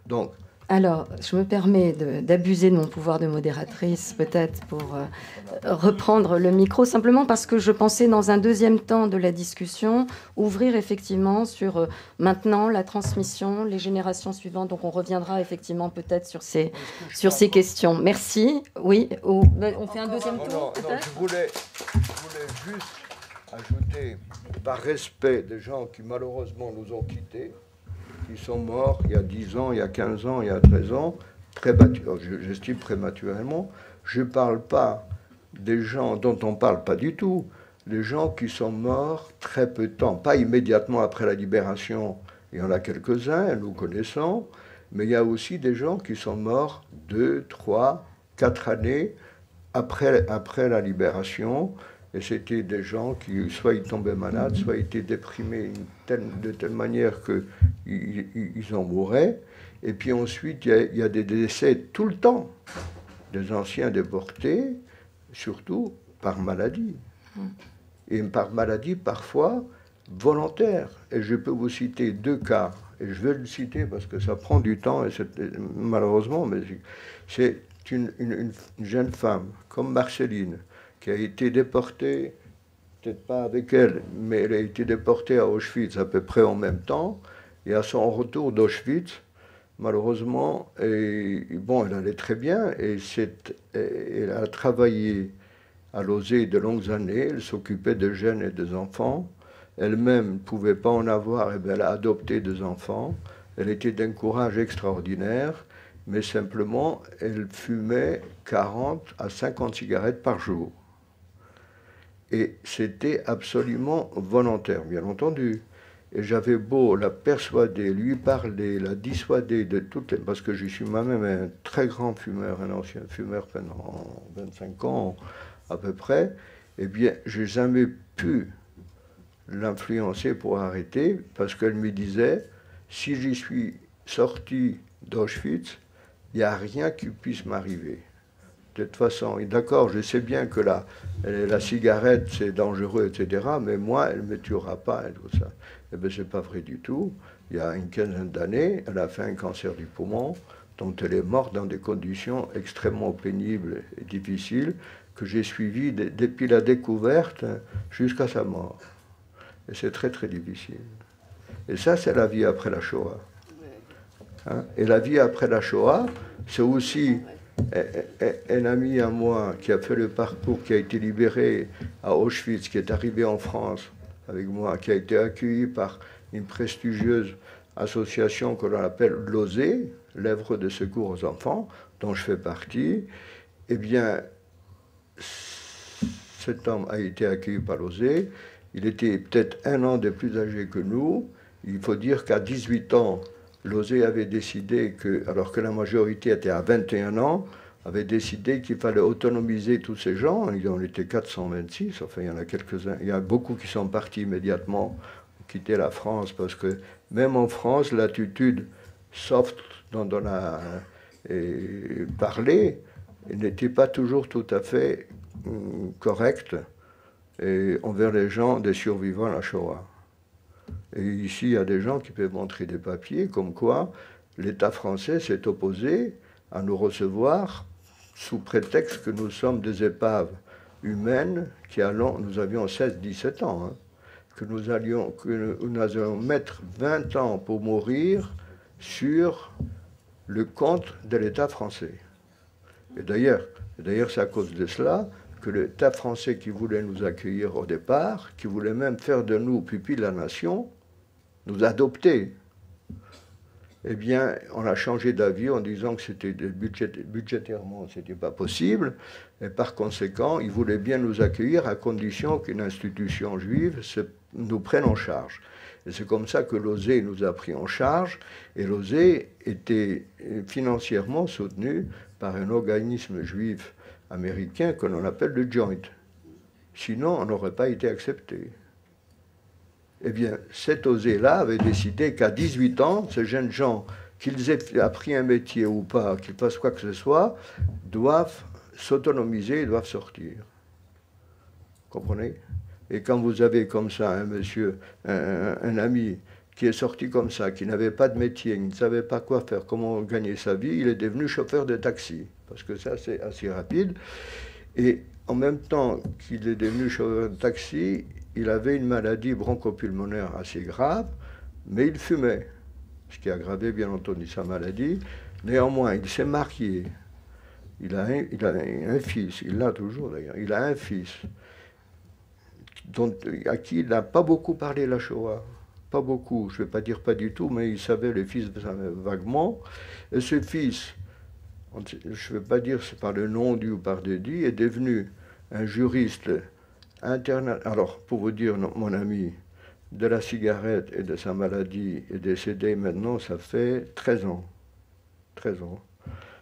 Donc, Alors, je me permets d'abuser de mon pouvoir de modératrice, peut-être, pour reprendre le micro, simplement parce que je pensais, dans un deuxième temps de la discussion, ouvrir effectivement sur maintenant la transmission, les générations suivantes. Donc, on reviendra effectivement peut-être sur ces questions. Merci. Oui, on fait un deuxième tour, peut-être. Je voulais juste ajouter, par respect des gens qui malheureusement nous ont quittés, qui sont morts il y a 10 ans, il y a 15 ans, il y a 13 ans, j'estime prématurément. Je ne parle pas des gens dont on ne parle pas du tout, les gens qui sont morts très peu de temps, pas immédiatement après la libération, il y en a quelques-uns, nous connaissons, mais il y a aussi des gens qui sont morts 2, 3, 4 années après la libération. Et c'était des gens qui, soit ils tombaient malades, soit ils étaient déprimés de telle manière qu'ils en mouraient. Et puis ensuite, il y a des décès tout le temps, des anciens déportés, surtout par maladie. Et par maladie parfois volontaire. Et je peux vous citer 2 cas, et je vais le citer parce que ça prend du temps, et malheureusement, mais c'est une jeune femme comme Marceline, qui a été déportée, peut-être pas avec elle, mais elle a été déportée à Auschwitz à peu près en même temps, et à son retour d'Auschwitz, malheureusement, bon, elle allait très bien, et elle a travaillé à Lozé de longues années, elle s'occupait de jeunes et des enfants, elle-même ne pouvait pas en avoir, et bien elle a adopté 2 enfants, elle était d'un courage extraordinaire, mais simplement, elle fumait 40 à 50 cigarettes par jour. Et c'était absolument volontaire, bien entendu. Et j'avais beau la persuader, lui parler, la dissuader de toutes les... Parce que je suis moi-même un très grand fumeur, un ancien fumeur pendant 25 ans à peu près, eh bien, je n'ai jamais pu l'influencer pour arrêter, parce qu'elle me disait, si j'y suis sorti d'Auschwitz, il n'y a rien qui puisse m'arriver. De toute façon, d'accord, je sais bien que la cigarette, c'est dangereux, etc., mais moi, elle ne me tuera pas, et tout ça. Eh bien, ce n'est pas vrai du tout. Il y a une quinzaine d'années, elle a fait un cancer du poumon, dont elle est morte dans des conditions extrêmement pénibles et difficiles, que j'ai suivies depuis la découverte jusqu'à sa mort. Et c'est très, très difficile. Et ça, c'est la vie après la Shoah. Hein? Et la vie après la Shoah, c'est aussi un ami à moi qui a fait le parcours, qui a été libéré à Auschwitz, qui est arrivé en France avec moi, qui a été accueilli par une prestigieuse association que l'on appelle l'OSE, l'œuvre de secours aux enfants, dont je fais partie. Eh bien, cet homme a été accueilli par l'OSE. Il était peut-être 1 an de plus âgé que nous. Il faut dire qu'à 18 ans, l'OSE avait décidé que, alors que la majorité était à 21 ans, avait décidé qu'il fallait autonomiser tous ces gens. Il en était 426, enfin il y en a quelques-uns. Il y a beaucoup qui sont partis immédiatement, quitter la France, parce que même en France, l'attitude soft dont on a parlé n'était pas toujours tout à fait correcte envers les gens des survivants à la Shoah. Et ici, il y a des gens qui peuvent montrer des papiers comme quoi l'État français s'est opposé à nous recevoir sous prétexte que nous sommes des épaves humaines nous avions 16-17 ans, hein, que nous allions mettre 20 ans pour mourir sur le compte de l'État français. Et d'ailleurs, c'est à cause de cela que l'État français qui voulait nous accueillir au départ, qui voulait même faire de nous pupilles de la nation, nous adopter, eh bien, on a changé d'avis en disant que c'était budgétairement, ce n'était pas possible, et par conséquent, ils voulaient bien nous accueillir à condition qu'une institution juive nous prenne en charge. Et c'est comme ça que l'OSE nous a pris en charge, et l'OSE était financièrement soutenu par un organisme juif américain que l'on appelle le Joint. Sinon, on n'aurait pas été accepté. Eh bien, cet OSE-là avait décidé qu'à 18 ans, ces jeunes gens, qu'ils aient appris un métier ou pas, qu'ils fassent quoi que ce soit, doivent s'autonomiser, doivent sortir. Comprenez? Et quand vous avez comme ça un monsieur, un ami, qui est sorti comme ça, qui n'avait pas de métier, qui ne savait pas quoi faire, comment gagner sa vie, il est devenu chauffeur de taxi, parce que ça c'est assez rapide. Et en même temps qu'il est devenu chauffeur de taxi, il avait une maladie bronchopulmonaire assez grave, mais il fumait, ce qui a aggravé bien entendu sa maladie. Néanmoins, il s'est marié. Il a un fils, il l'a toujours d'ailleurs, il a un fils à qui il n'a pas beaucoup parlé la Shoah. Pas beaucoup, je ne vais pas dire pas du tout, mais il savait le fils vaguement. Et ce fils, je ne vais pas dire c'est par le nom du ou par dédit, est devenu un juriste international. Alors, pour vous dire, non, mon ami, de la cigarette et de sa maladie est décédé maintenant, ça fait 13 ans. 13 ans.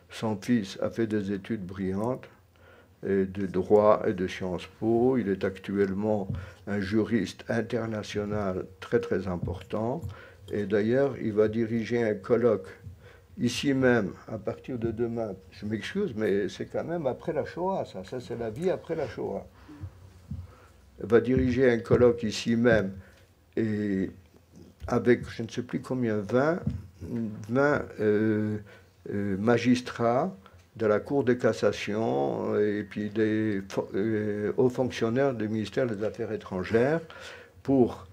Son fils a fait des études brillantes et de droit et de Sciences Po. Il est actuellement un juriste international très très important. Et d'ailleurs, il va diriger un colloque ici même, à partir de demain. Je m'excuse, mais c'est quand même après la Shoah, ça. Ça, c'est la vie après la Shoah. Il va diriger un colloque ici même, et avec, je ne sais plus combien, 20 magistrats de la Cour de cassation et puis des hauts fonctionnaires du ministère des Affaires étrangères pour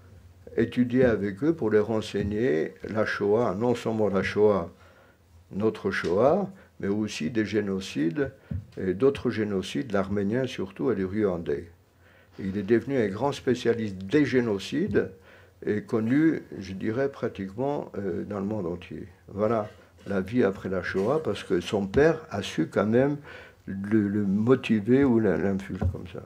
étudier avec eux, pour les renseigner la Shoah, non seulement la Shoah, notre Shoah, mais aussi des génocides et d'autres génocides, l'Arménien surtout et les Rwandais. Il est devenu un grand spécialiste des génocides et connu, je dirais, pratiquement dans le monde entier. Voilà la vie après la Shoah, parce que son père a su quand même le motiver ou l'influer comme ça.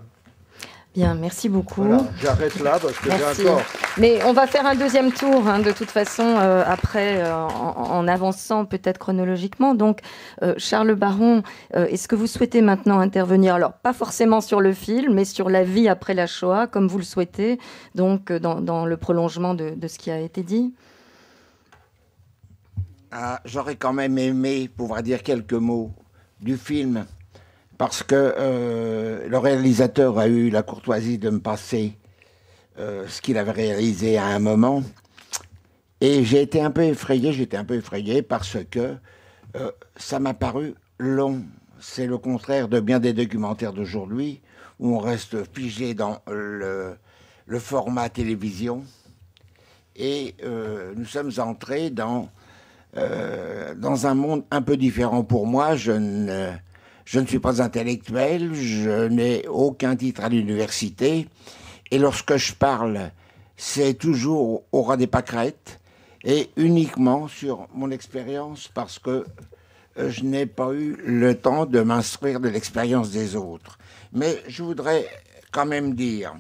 Bien, merci beaucoup. Voilà, j'arrête là parce que j'ai encore... Mais on va faire un deuxième tour, hein, de toute façon, après, en avançant peut-être chronologiquement. Donc, Charles Baron, est-ce que vous souhaitez maintenant intervenir? Alors, pas forcément sur le film, mais sur la vie après la Shoah, comme vous le souhaitez, donc dans le prolongement de ce qui a été dit. J'aurais quand même aimé pouvoir dire quelques mots du film, parce que le réalisateur a eu la courtoisie de me passer ce qu'il avait réalisé à un moment. Et j'étais un peu effrayé parce que ça m'a paru long. C'est le contraire de bien des documentaires d'aujourd'hui, où on reste figé dans le format télévision. Et nous sommes entrés dans un monde un peu différent pour moi. Je ne suis pas intellectuel, je n'ai aucun titre à l'université, et lorsque je parle, c'est toujours au ras des pâquerettes, et uniquement sur mon expérience, parce que je n'ai pas eu le temps de m'instruire de l'expérience des autres. Mais je voudrais quand même dire,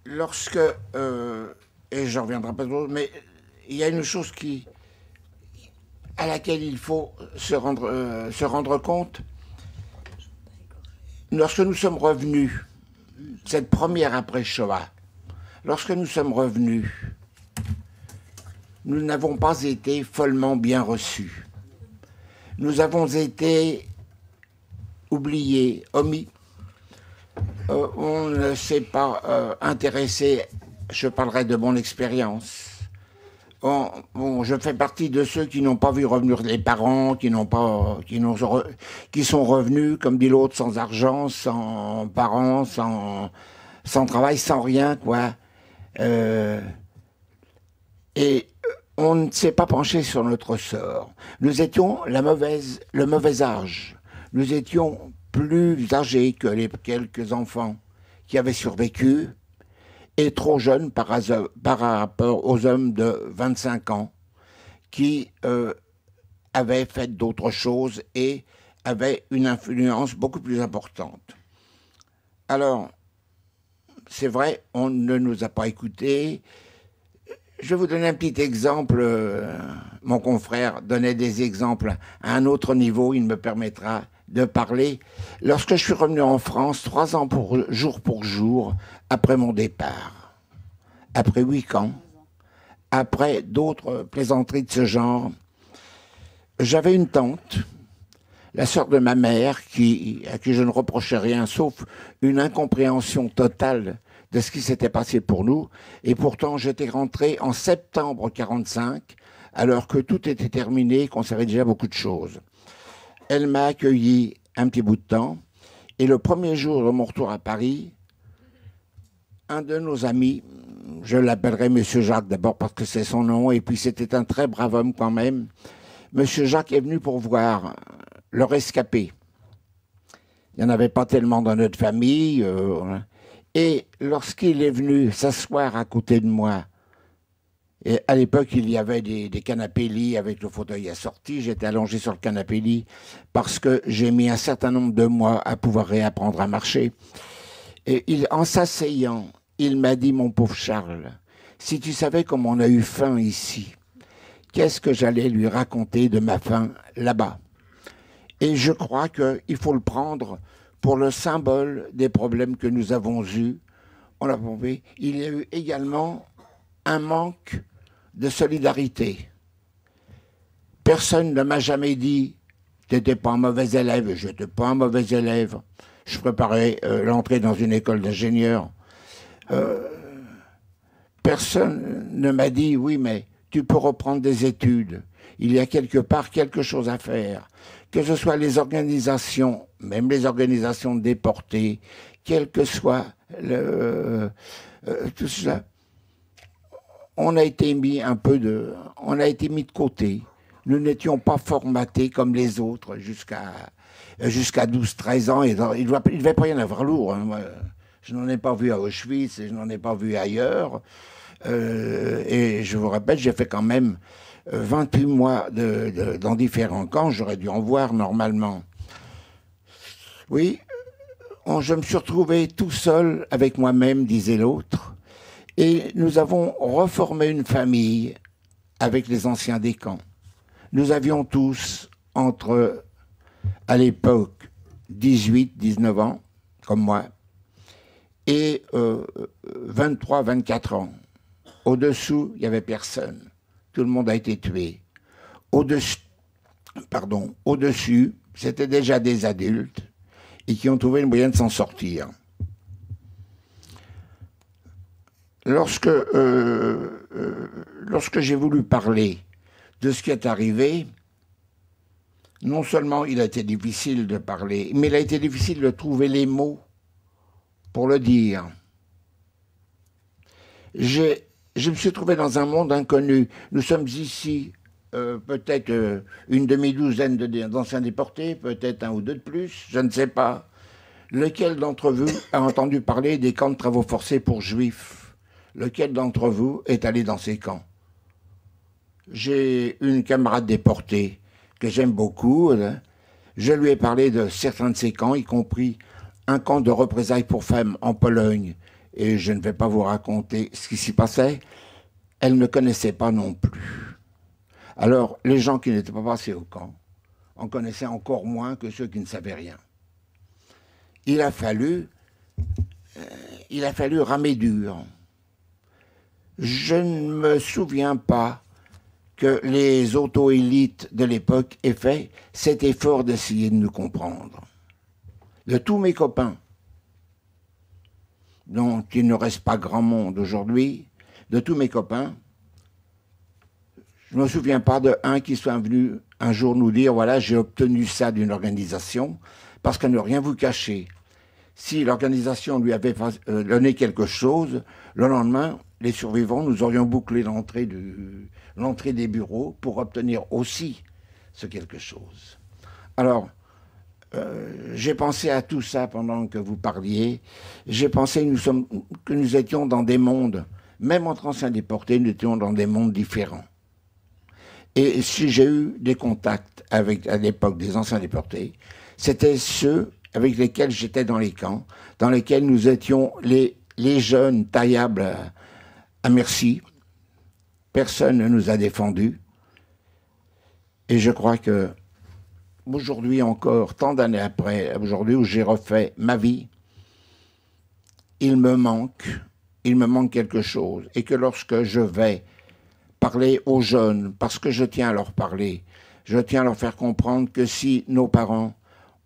lorsque, et j'en reviendrai pas trop, mais il y a une chose à laquelle il faut se rendre compte. Lorsque nous sommes revenus, cette première après-Shoah, lorsque nous sommes revenus, nous n'avons pas été follement bien reçus. Nous avons été oubliés, omis. On ne s'est pas intéressé, je parlerai de mon expérience. Je fais partie de ceux qui n'ont pas vu revenir les parents, qui sont revenus, comme dit l'autre, sans argent, sans parents, sans travail, sans rien, quoi. Et on ne s'est pas penché sur notre sort. Nous étions le mauvais âge. Nous étions plus âgés que les quelques enfants qui avaient survécu, et trop jeunes par rapport aux hommes de 25 ans qui avaient fait d'autres choses et avaient une influence beaucoup plus importante. Alors, c'est vrai, on ne nous a pas écoutés. Je vais vous donner un petit exemple. Mon confrère donnait des exemples à un autre niveau, il me permettra de parler. Lorsque je suis revenu en France, 3 ans jour pour jour, après mon départ, après 8 ans, après d'autres plaisanteries de ce genre, j'avais une tante, la sœur de ma mère, à qui je ne reprochais rien, sauf une incompréhension totale de ce qui s'était passé pour nous. Et pourtant, j'étais rentré en septembre 1945, alors que tout était terminé, qu'on savait déjà beaucoup de choses. Elle m'a accueilli un petit bout de temps. Et le premier jour de mon retour à Paris, un de nos amis, je l'appellerai Monsieur Jacques d'abord parce que c'est son nom, et puis c'était un très brave homme quand même, Monsieur Jacques est venu pour voir le rescapé. Il n'y en avait pas tellement dans notre famille. Et lorsqu'il est venu s'asseoir à côté de moi, et à l'époque, il y avait des canapés-lits avec le fauteuil assorti. J'étais allongé sur le canapé-lit parce que j'ai mis un certain nombre de mois à pouvoir réapprendre à marcher. Et en s'asseyant, il m'a dit, mon pauvre Charles, si tu savais comme on a eu faim ici, qu'est-ce que j'allais lui raconter de ma faim là-bas? Et je crois qu'il faut le prendre pour le symbole des problèmes que nous avons eus. On l'a prouvé. Il y a eu également un manque de solidarité. Personne ne m'a jamais dit « tu n'étais pas un mauvais élève », je n'étais pas un mauvais élève. Je préparais l'entrée dans une école d'ingénieur. Personne ne m'a dit « oui, mais tu peux reprendre des études. Il y a quelque part quelque chose à faire. » Que ce soit les organisations, même les organisations de déportés, quel que soit tout cela, on a été mis de côté. Nous n'étions pas formatés comme les autres jusqu'à 12-13 ans. Et il ne devait pas y en avoir lourd. Hein. Moi, je n'en ai pas vu à Auschwitz et je n'en ai pas vu ailleurs. Et je vous répète, j'ai fait quand même 28 mois dans différents camps. J'aurais dû en voir normalement. Oui, je me suis retrouvé tout seul avec moi-même, disait l'autre. Et nous avons reformé une famille avec les anciens des camps. Nous avions tous entre, à l'époque, 18, 19 ans, comme moi, et 23, 24 ans. Au-dessous, il n'y avait personne. Tout le monde a été tué. Au-dessus, c'était déjà des adultes et qui ont trouvé une moyen de s'en sortir. Lorsque j'ai voulu parler de ce qui est arrivé, non seulement il a été difficile de parler, mais il a été difficile de trouver les mots pour le dire. Je me suis trouvé dans un monde inconnu. Nous sommes ici, peut-être une demi-douzaine d'anciens déportés, peut-être un ou deux de plus, je ne sais pas. Lequel d'entre vous a entendu parler des camps de travaux forcés pour juifs? Lequel d'entre vous est allé dans ces camps? J'ai une camarade déportée que j'aime beaucoup. Je lui ai parlé de certains de ces camps, y compris un camp de représailles pour femmes en Pologne. Et je ne vais pas vous raconter ce qui s'y passait. Elle ne connaissait pas non plus. Alors, les gens qui n'étaient pas passés au camp en connaissaient encore moins que ceux qui ne savaient rien. Il a fallu ramer dur. Je ne me souviens pas que les auto-élites de l'époque aient fait cet effort d'essayer de nous comprendre. De tous mes copains, dont il ne reste pas grand monde aujourd'hui, de tous mes copains, je ne me souviens pas d'un qui soit venu un jour nous dire « voilà, j'ai obtenu ça d'une organisation », parce qu'à ne rien vous cacher, si l'organisation lui avait donné quelque chose, le lendemain, les survivants, nous aurions bouclé l'entrée des bureaux pour obtenir aussi ce quelque chose. Alors, j'ai pensé à tout ça pendant que vous parliez. J'ai pensé que nous étions dans des mondes, même entre anciens déportés, nous étions dans des mondes différents. Et si j'ai eu des contacts avec, à l'époque, des anciens déportés, c'était ceux avec lesquels j'étais dans les camps, dans lesquels nous étions les jeunes taillables à merci. Personne ne nous a défendus. Et je crois que aujourd'hui encore, tant d'années après, aujourd'hui où j'ai refait ma vie, il me manque quelque chose. Et que lorsque je vais parler aux jeunes, parce que je tiens à leur parler, je tiens à leur faire comprendre que si nos parents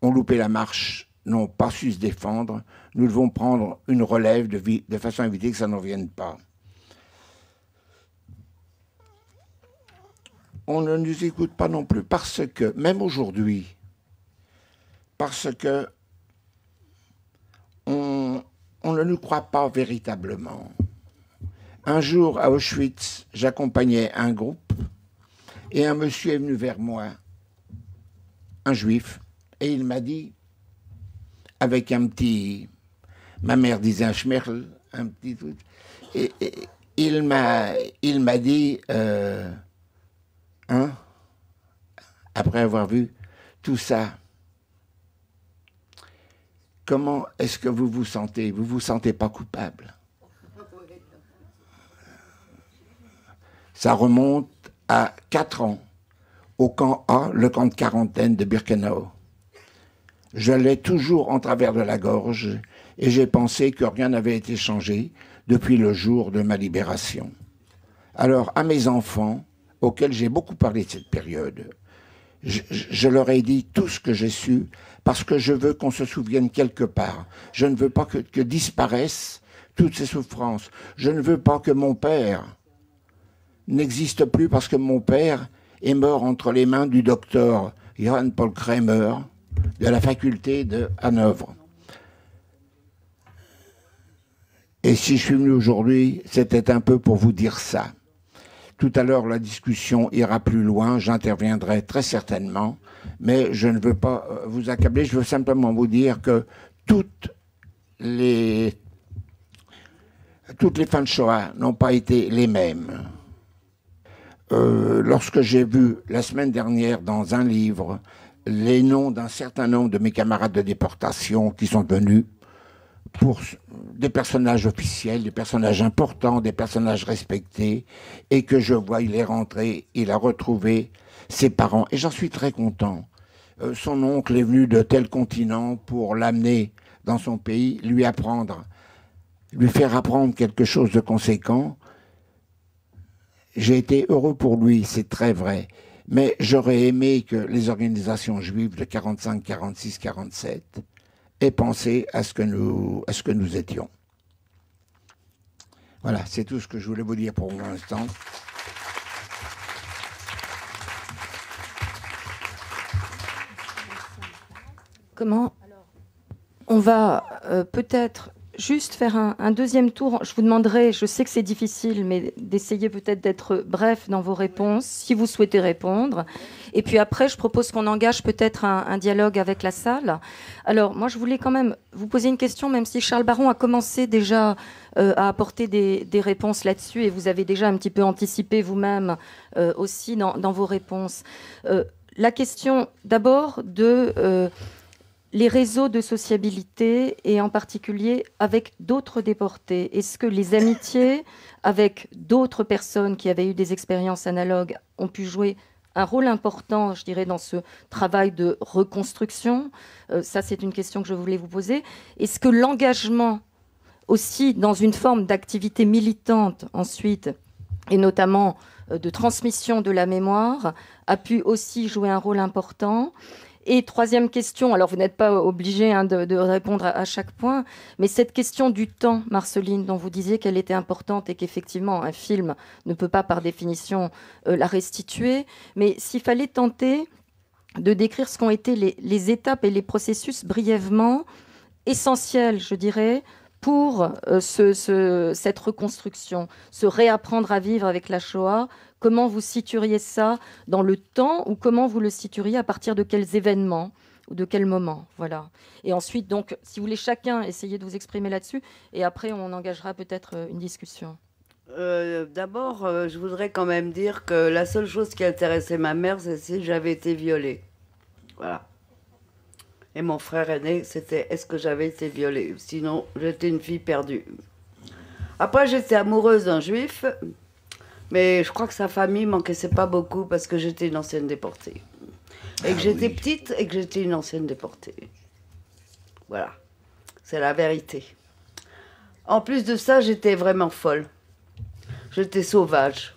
ont loupé la marche, n'ont pas su se défendre. Nous devons prendre une relève de façon à éviter que ça n'en vienne pas. On ne nous écoute pas non plus parce que, même aujourd'hui, parce que on ne nous croit pas véritablement. Un jour, à Auschwitz, j'accompagnais un groupe et un monsieur est venu vers moi, un juif, et il m'a dit, avec un petit... Ma mère disait un schmerl, un petit truc. Et il m'a dit, hein, après avoir vu tout ça, comment est-ce que vous vous sentez? Vous ne vous sentez pas coupable? Ça remonte à 4 ans, au camp A, le camp de quarantaine de Birkenau. Je l'ai toujours en travers de la gorge et j'ai pensé que rien n'avait été changé depuis le jour de ma libération. Alors, à mes enfants, auxquels j'ai beaucoup parlé de cette période, je leur ai dit tout ce que j'ai su parce que je veux qu'on se souvienne quelque part. Je ne veux pas que disparaissent toutes ces souffrances. Je ne veux pas que mon père n'existe plus parce que mon père est mort entre les mains du docteur Johann Paul Kremer de la faculté de Hanovre. Et si je suis venu aujourd'hui, c'était un peu pour vous dire ça. Tout à l'heure, la discussion ira plus loin, j'interviendrai très certainement, mais je ne veux pas vous accabler, je veux simplement vous dire que toutes les fins de Shoah n'ont pas été les mêmes. Lorsque j'ai vu la semaine dernière dans un livre les noms d'un certain nombre de mes camarades de déportation qui sont devenus pour des personnages officiels, des personnages importants, des personnages respectés, et que je vois, il est rentré, il a retrouvé ses parents, et j'en suis très content. Son oncle est venu de tel continent pour l'amener dans son pays, lui faire apprendre quelque chose de conséquent. J'ai été heureux pour lui, c'est très vrai, mais j'aurais aimé que les organisations juives de 45, 46, 47 aient pensé à ce que nous étions. Voilà, c'est tout ce que je voulais vous dire pour l'instant. Comment on va peut-être juste faire un deuxième tour. Je vous demanderai, je sais que c'est difficile, mais d'essayer peut-être d'être bref dans vos réponses, si vous souhaitez répondre. Et puis après, je propose qu'on engage peut-être un dialogue avec la salle. Alors, moi, je voulais quand même vous poser une question, même si Charles Baron a commencé déjà à apporter des réponses là-dessus, et vous avez déjà un petit peu anticipé vous-même aussi dans vos réponses. La question, d'abord, de... les réseaux de sociabilité et en particulier avec d'autres déportés. Est-ce que les amitiés avec d'autres personnes qui avaient eu des expériences analogues ont pu jouer un rôle important, je dirais, dans ce travail de reconstruction? Ça, c'est une question que je voulais vous poser. Est-ce que l'engagement aussi dans une forme d'activité militante ensuite, et notamment de transmission de la mémoire, a pu aussi jouer un rôle important? Et troisième question, alors vous n'êtes pas obligé de répondre à chaque point, mais cette question du temps, Marceline, dont vous disiez qu'elle était importante et qu'effectivement un film ne peut pas par définition la restituer, mais s'il fallait tenter de décrire ce qu'ont été les étapes et les processus brièvement essentiels, je dirais, pour cette reconstruction, se réapprendre à vivre avec la Shoah. Comment vous situeriez ça dans le temps, ou comment vous le situeriez à partir de quels événements ou de quels moments? Voilà. Et ensuite, donc, si vous voulez chacun essayer de vous exprimer là-dessus, et après on engagera peut-être une discussion. D'abord, je voudrais quand même dire que la seule chose qui intéressait ma mère, c'est si j'avais été violée. Voilà. Et mon frère aîné, c'était est-ce que j'avais été violée? Sinon, j'étais une fille perdue. Après, j'étais amoureuse d'un juif. Mais je crois que sa famille m'encaissait pas beaucoup parce que j'étais une ancienne déportée. Et que j'étais petite et que j'étais une ancienne déportée. Voilà. C'est la vérité. En plus de ça, j'étais vraiment folle. J'étais sauvage.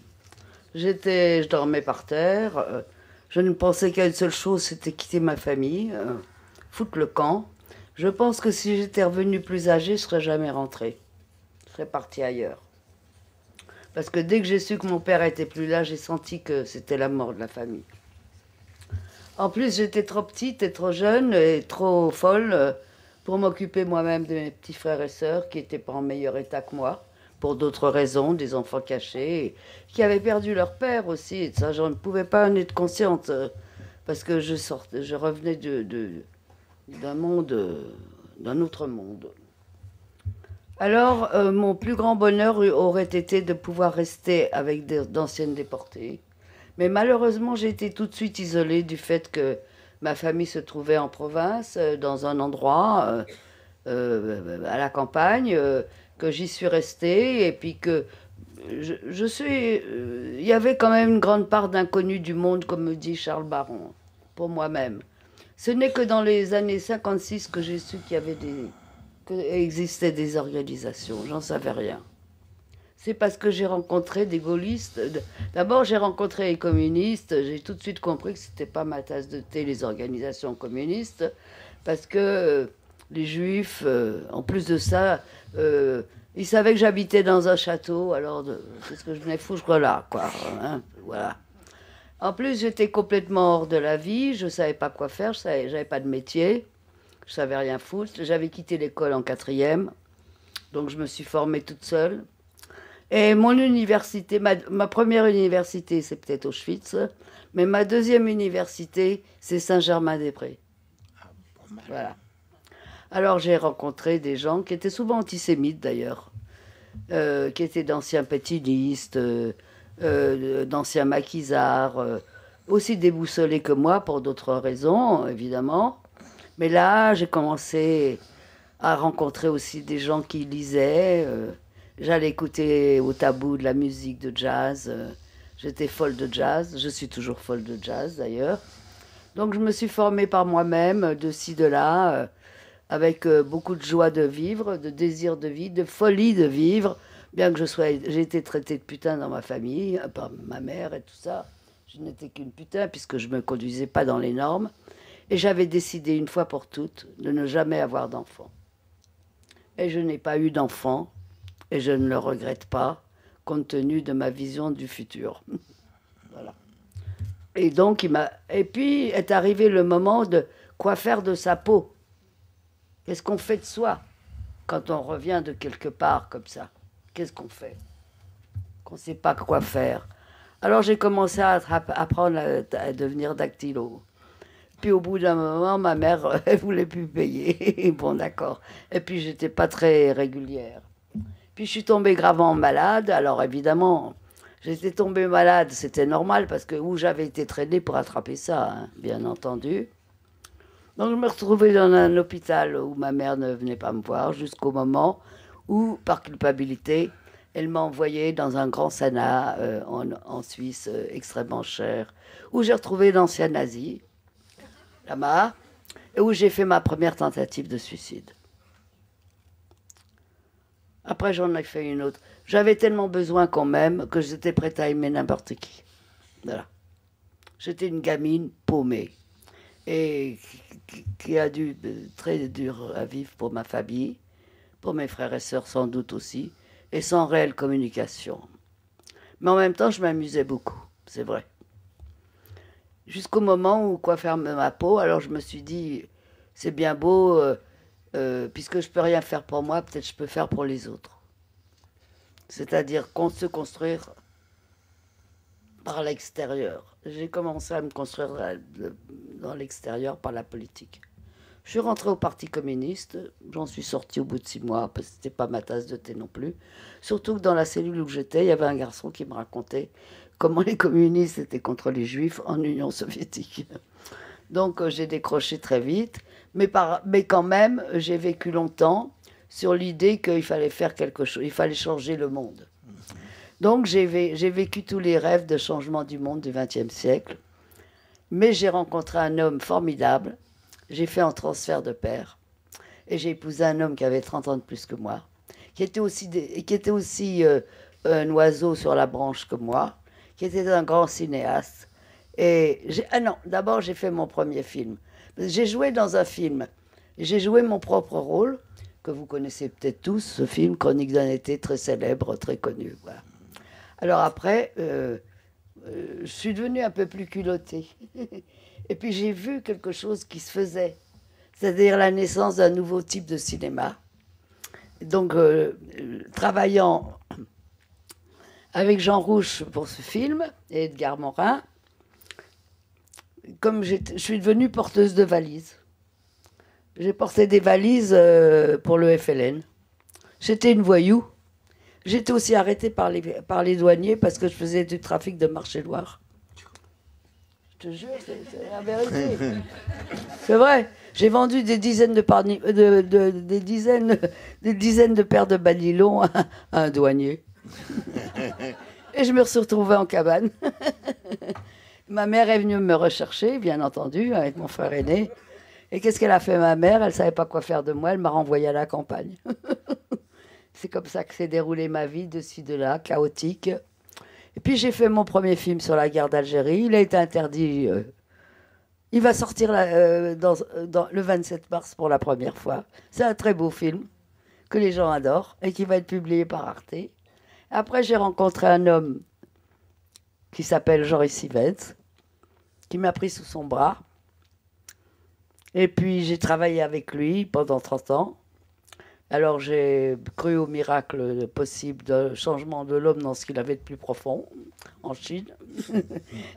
Je dormais par terre. Je ne pensais qu'à une seule chose, c'était quitter ma famille, foutre le camp. Je pense que si j'étais revenue plus âgée, je ne serais jamais rentrée. Je serais partie ailleurs. Parce que dès que j'ai su que mon père était plus là, j'ai senti que c'était la mort de la famille. En plus, j'étais trop petite et trop jeune et trop folle pour m'occuper moi-même de mes petits frères et sœurs qui n'étaient pas en meilleur état que moi, pour d'autres raisons, des enfants cachés, qui avaient perdu leur père aussi. Et ça, je ne pouvais pas en être consciente parce que je revenais d'un monde, d'un autre monde. Alors, mon plus grand bonheur aurait été de pouvoir rester avec d'anciennes déportées. Mais malheureusement, j'ai été tout de suite isolée du fait que ma famille se trouvait en province, dans un endroit, à la campagne, que j'y suis restée, et puis que il y avait quand même une grande part d'inconnu du monde, comme me dit Charles Baron, pour moi-même. Ce n'est que dans les années 56 que j'ai su qu'il existait des organisations. J'en savais rien. C'est parce que j'ai rencontré des gaullistes. D'abord, j'ai rencontré les communistes. J'ai tout de suite compris que c'était pas ma tasse de thé, les organisations communistes, parce que les Juifs, en plus de ça, ils savaient que j'habitais dans un château. Alors, qu'est-ce que je venais foutre là, quoi, hein, voilà. En plus, j'étais complètement hors de la vie. Je savais pas quoi faire. J'avais pas de métier. Je savais rien foutre. J'avais quitté l'école en 4e, donc je me suis formée toute seule. Et mon université, ma première université, c'est peut-être Auschwitz, mais ma deuxième université, c'est Saint-Germain-des-Prés. Voilà. Alors j'ai rencontré des gens qui étaient souvent antisémites d'ailleurs, qui étaient d'anciens pétinistes, d'anciens maquisards, aussi déboussolés que moi pour d'autres raisons, évidemment. Mais là, j'ai commencé à rencontrer aussi des gens qui lisaient. J'allais écouter au Tabou de la musique de jazz. J'étais folle de jazz. Je suis toujours folle de jazz d'ailleurs. Donc je me suis formée par moi-même, de ci, de là, avec beaucoup de joie de vivre, de désir de vivre, de folie de vivre. Bien que j'ai été traitée de putain dans ma famille, par ma mère et tout ça. Je n'étais qu'une putain puisque je ne me conduisais pas dans les normes. Et j'avais décidé une fois pour toutes de ne jamais avoir d'enfant. Et je n'ai pas eu d'enfant. Et je ne le regrette pas, compte tenu de ma vision du futur. Voilà. Et donc, et puis est arrivé le moment de quoi faire de sa peau. Qu'est-ce qu'on fait de soi quand on revient de quelque part comme ça? Qu'est-ce qu'on fait? Qu'on ne sait pas quoi faire. Alors j'ai commencé à apprendre à devenir dactylo. Puis au bout d'un moment, ma mère, elle ne voulait plus payer. Bon, d'accord. Et puis j'étais pas très régulière. Puis je suis tombée gravement malade. Alors évidemment, j'étais tombée malade, c'était normal parce que où j'avais été traînée pour attraper ça, hein, bien entendu. Donc je me retrouvais dans un hôpital où ma mère ne venait pas me voir jusqu'au moment où, par culpabilité, elle m'a envoyée dans un grand sanat en Suisse extrêmement cher, où j'ai retrouvé d'anciens nazis, là-bas, et où j'ai fait ma première tentative de suicide. Après, j'en ai fait une autre. J'avais tellement besoin qu'on m'aime que j'étais prête à aimer n'importe qui. Voilà. J'étais une gamine paumée et qui a dû très dur à vivre pour ma famille, pour mes frères et sœurs sans doute aussi, et sans réelle communication. Mais en même temps, je m'amusais beaucoup, c'est vrai. Jusqu'au moment où quoi faire de ma peau, alors je me suis dit, c'est bien beau... puisque je ne peux rien faire pour moi, peut-être je peux faire pour les autres. C'est-à-dire se construire par l'extérieur. J'ai commencé à me construire dans l'extérieur par la politique. Je suis rentrée au Parti communiste, j'en suis sortie au bout de 6 mois, parce que ce n'était pas ma tasse de thé non plus. Surtout que dans la cellule où j'étais, il y avait un garçon qui me racontait comment les communistes étaient contre les juifs en Union soviétique. Donc j'ai décroché très vite. Mais quand même, j'ai vécu longtemps sur l'idée qu'il fallait faire quelque chose, il fallait changer le monde. Donc j'ai vécu tous les rêves de changement du monde du XXe siècle. Mais j'ai rencontré un homme formidable. J'ai fait un transfert de père. Et j'ai épousé un homme qui avait 30 ans de plus que moi, qui était aussi un oiseau sur la branche que moi, qui était un grand cinéaste. Et d'abord j'ai fait mon premier film. J'ai joué dans un film J'ai joué mon propre rôle, que vous connaissez peut-être tous, ce film, Chronique d'un été, très célèbre, très connu. Voilà. Alors après, je suis devenue un peu plus culottée. Et puis j'ai vu quelque chose qui se faisait, c'est-à-dire la naissance d'un nouveau type de cinéma. Donc, travaillant avec Jean Rouch pour ce film, et Edgar Morin, comme je suis devenue porteuse de valises. J'ai porté des valises pour le FLN. J'étais une voyou. J'étais aussi arrêtée par les douaniers parce que je faisais du trafic de marché noir. Je te jure, c'est la vérité. C'est vrai. J'ai vendu des dizaines des dizaines de paires de banilons à un douanier. Et je me suis retrouvée en cabane. Ma mère est venue me rechercher, bien entendu, avec mon frère aîné. Et qu'est-ce qu'elle a fait, ma mère? Elle ne savait pas quoi faire de moi, elle m'a renvoyée à la campagne. C'est comme ça que s'est déroulée ma vie, de ci, de là, chaotique. Et puis j'ai fait mon premier film sur la guerre d'Algérie. Il a été interdit. Il va sortir le 27 mars pour la première fois. C'est un très beau film que les gens adorent et qui va être publié par Arte. Après, j'ai rencontré un homme qui s'appelle Joris Sivens, qui m'a pris sous son bras. Et puis j'ai travaillé avec lui pendant 30 ans. Alors j'ai cru au miracle possible de changement de l'homme dans ce qu'il avait de plus profond, en Chine.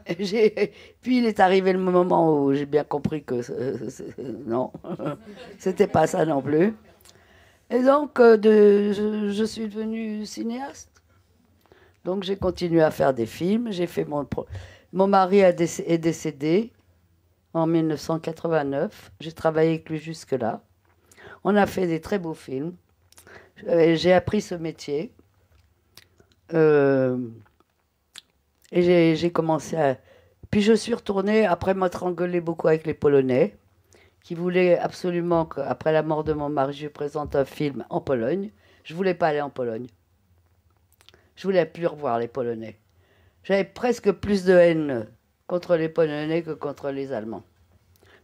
Puis il est arrivé le moment où j'ai bien compris que non, c'était pas ça non plus. Et donc je suis devenue cinéaste. Donc j'ai continué à faire des films. J'ai fait mon mari est décédé en 1989. J'ai travaillé avec lui jusque-là. On a fait des très beaux films. J'ai appris ce métier. Et j'ai commencé à... Puis je suis retournée, après m'être engueulée beaucoup avec les Polonais, qui voulaient absolument qu'après la mort de mon mari, je présente un film en Pologne. Je ne voulais pas aller en Pologne. Je voulais plus revoir les Polonais. J'avais presque plus de haine contre les Polonais que contre les Allemands.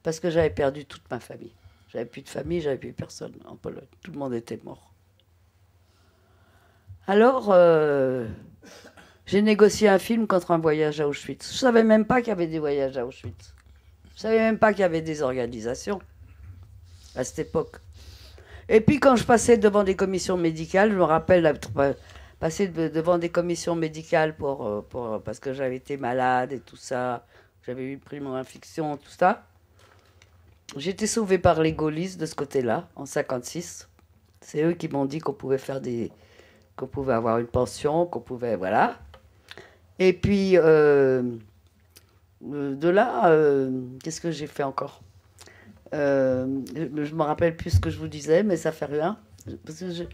Parce que j'avais perdu toute ma famille. J'avais plus de famille, j'avais plus personne en Pologne. Tout le monde était mort. Alors, j'ai négocié un film contre un voyage à Auschwitz. Je ne savais même pas qu'il y avait des voyages à Auschwitz. Je ne savais même pas qu'il y avait des organisations à cette époque. Et puis, quand je passais devant des commissions médicales, je me rappelle passer devant des commissions médicales parce que j'avais été malade et tout ça. J'avais eu une primo-infection, tout ça. J'ai été sauvée par les gaullistes de ce côté-là, en 1956. C'est eux qui m'ont dit qu'on pouvait qu'on pouvait avoir une pension, qu'on pouvait... Voilà. Et puis, de là, qu'est-ce que j'ai fait encore? Je ne me rappelle plus ce que je vous disais, mais ça fait rien. Parce que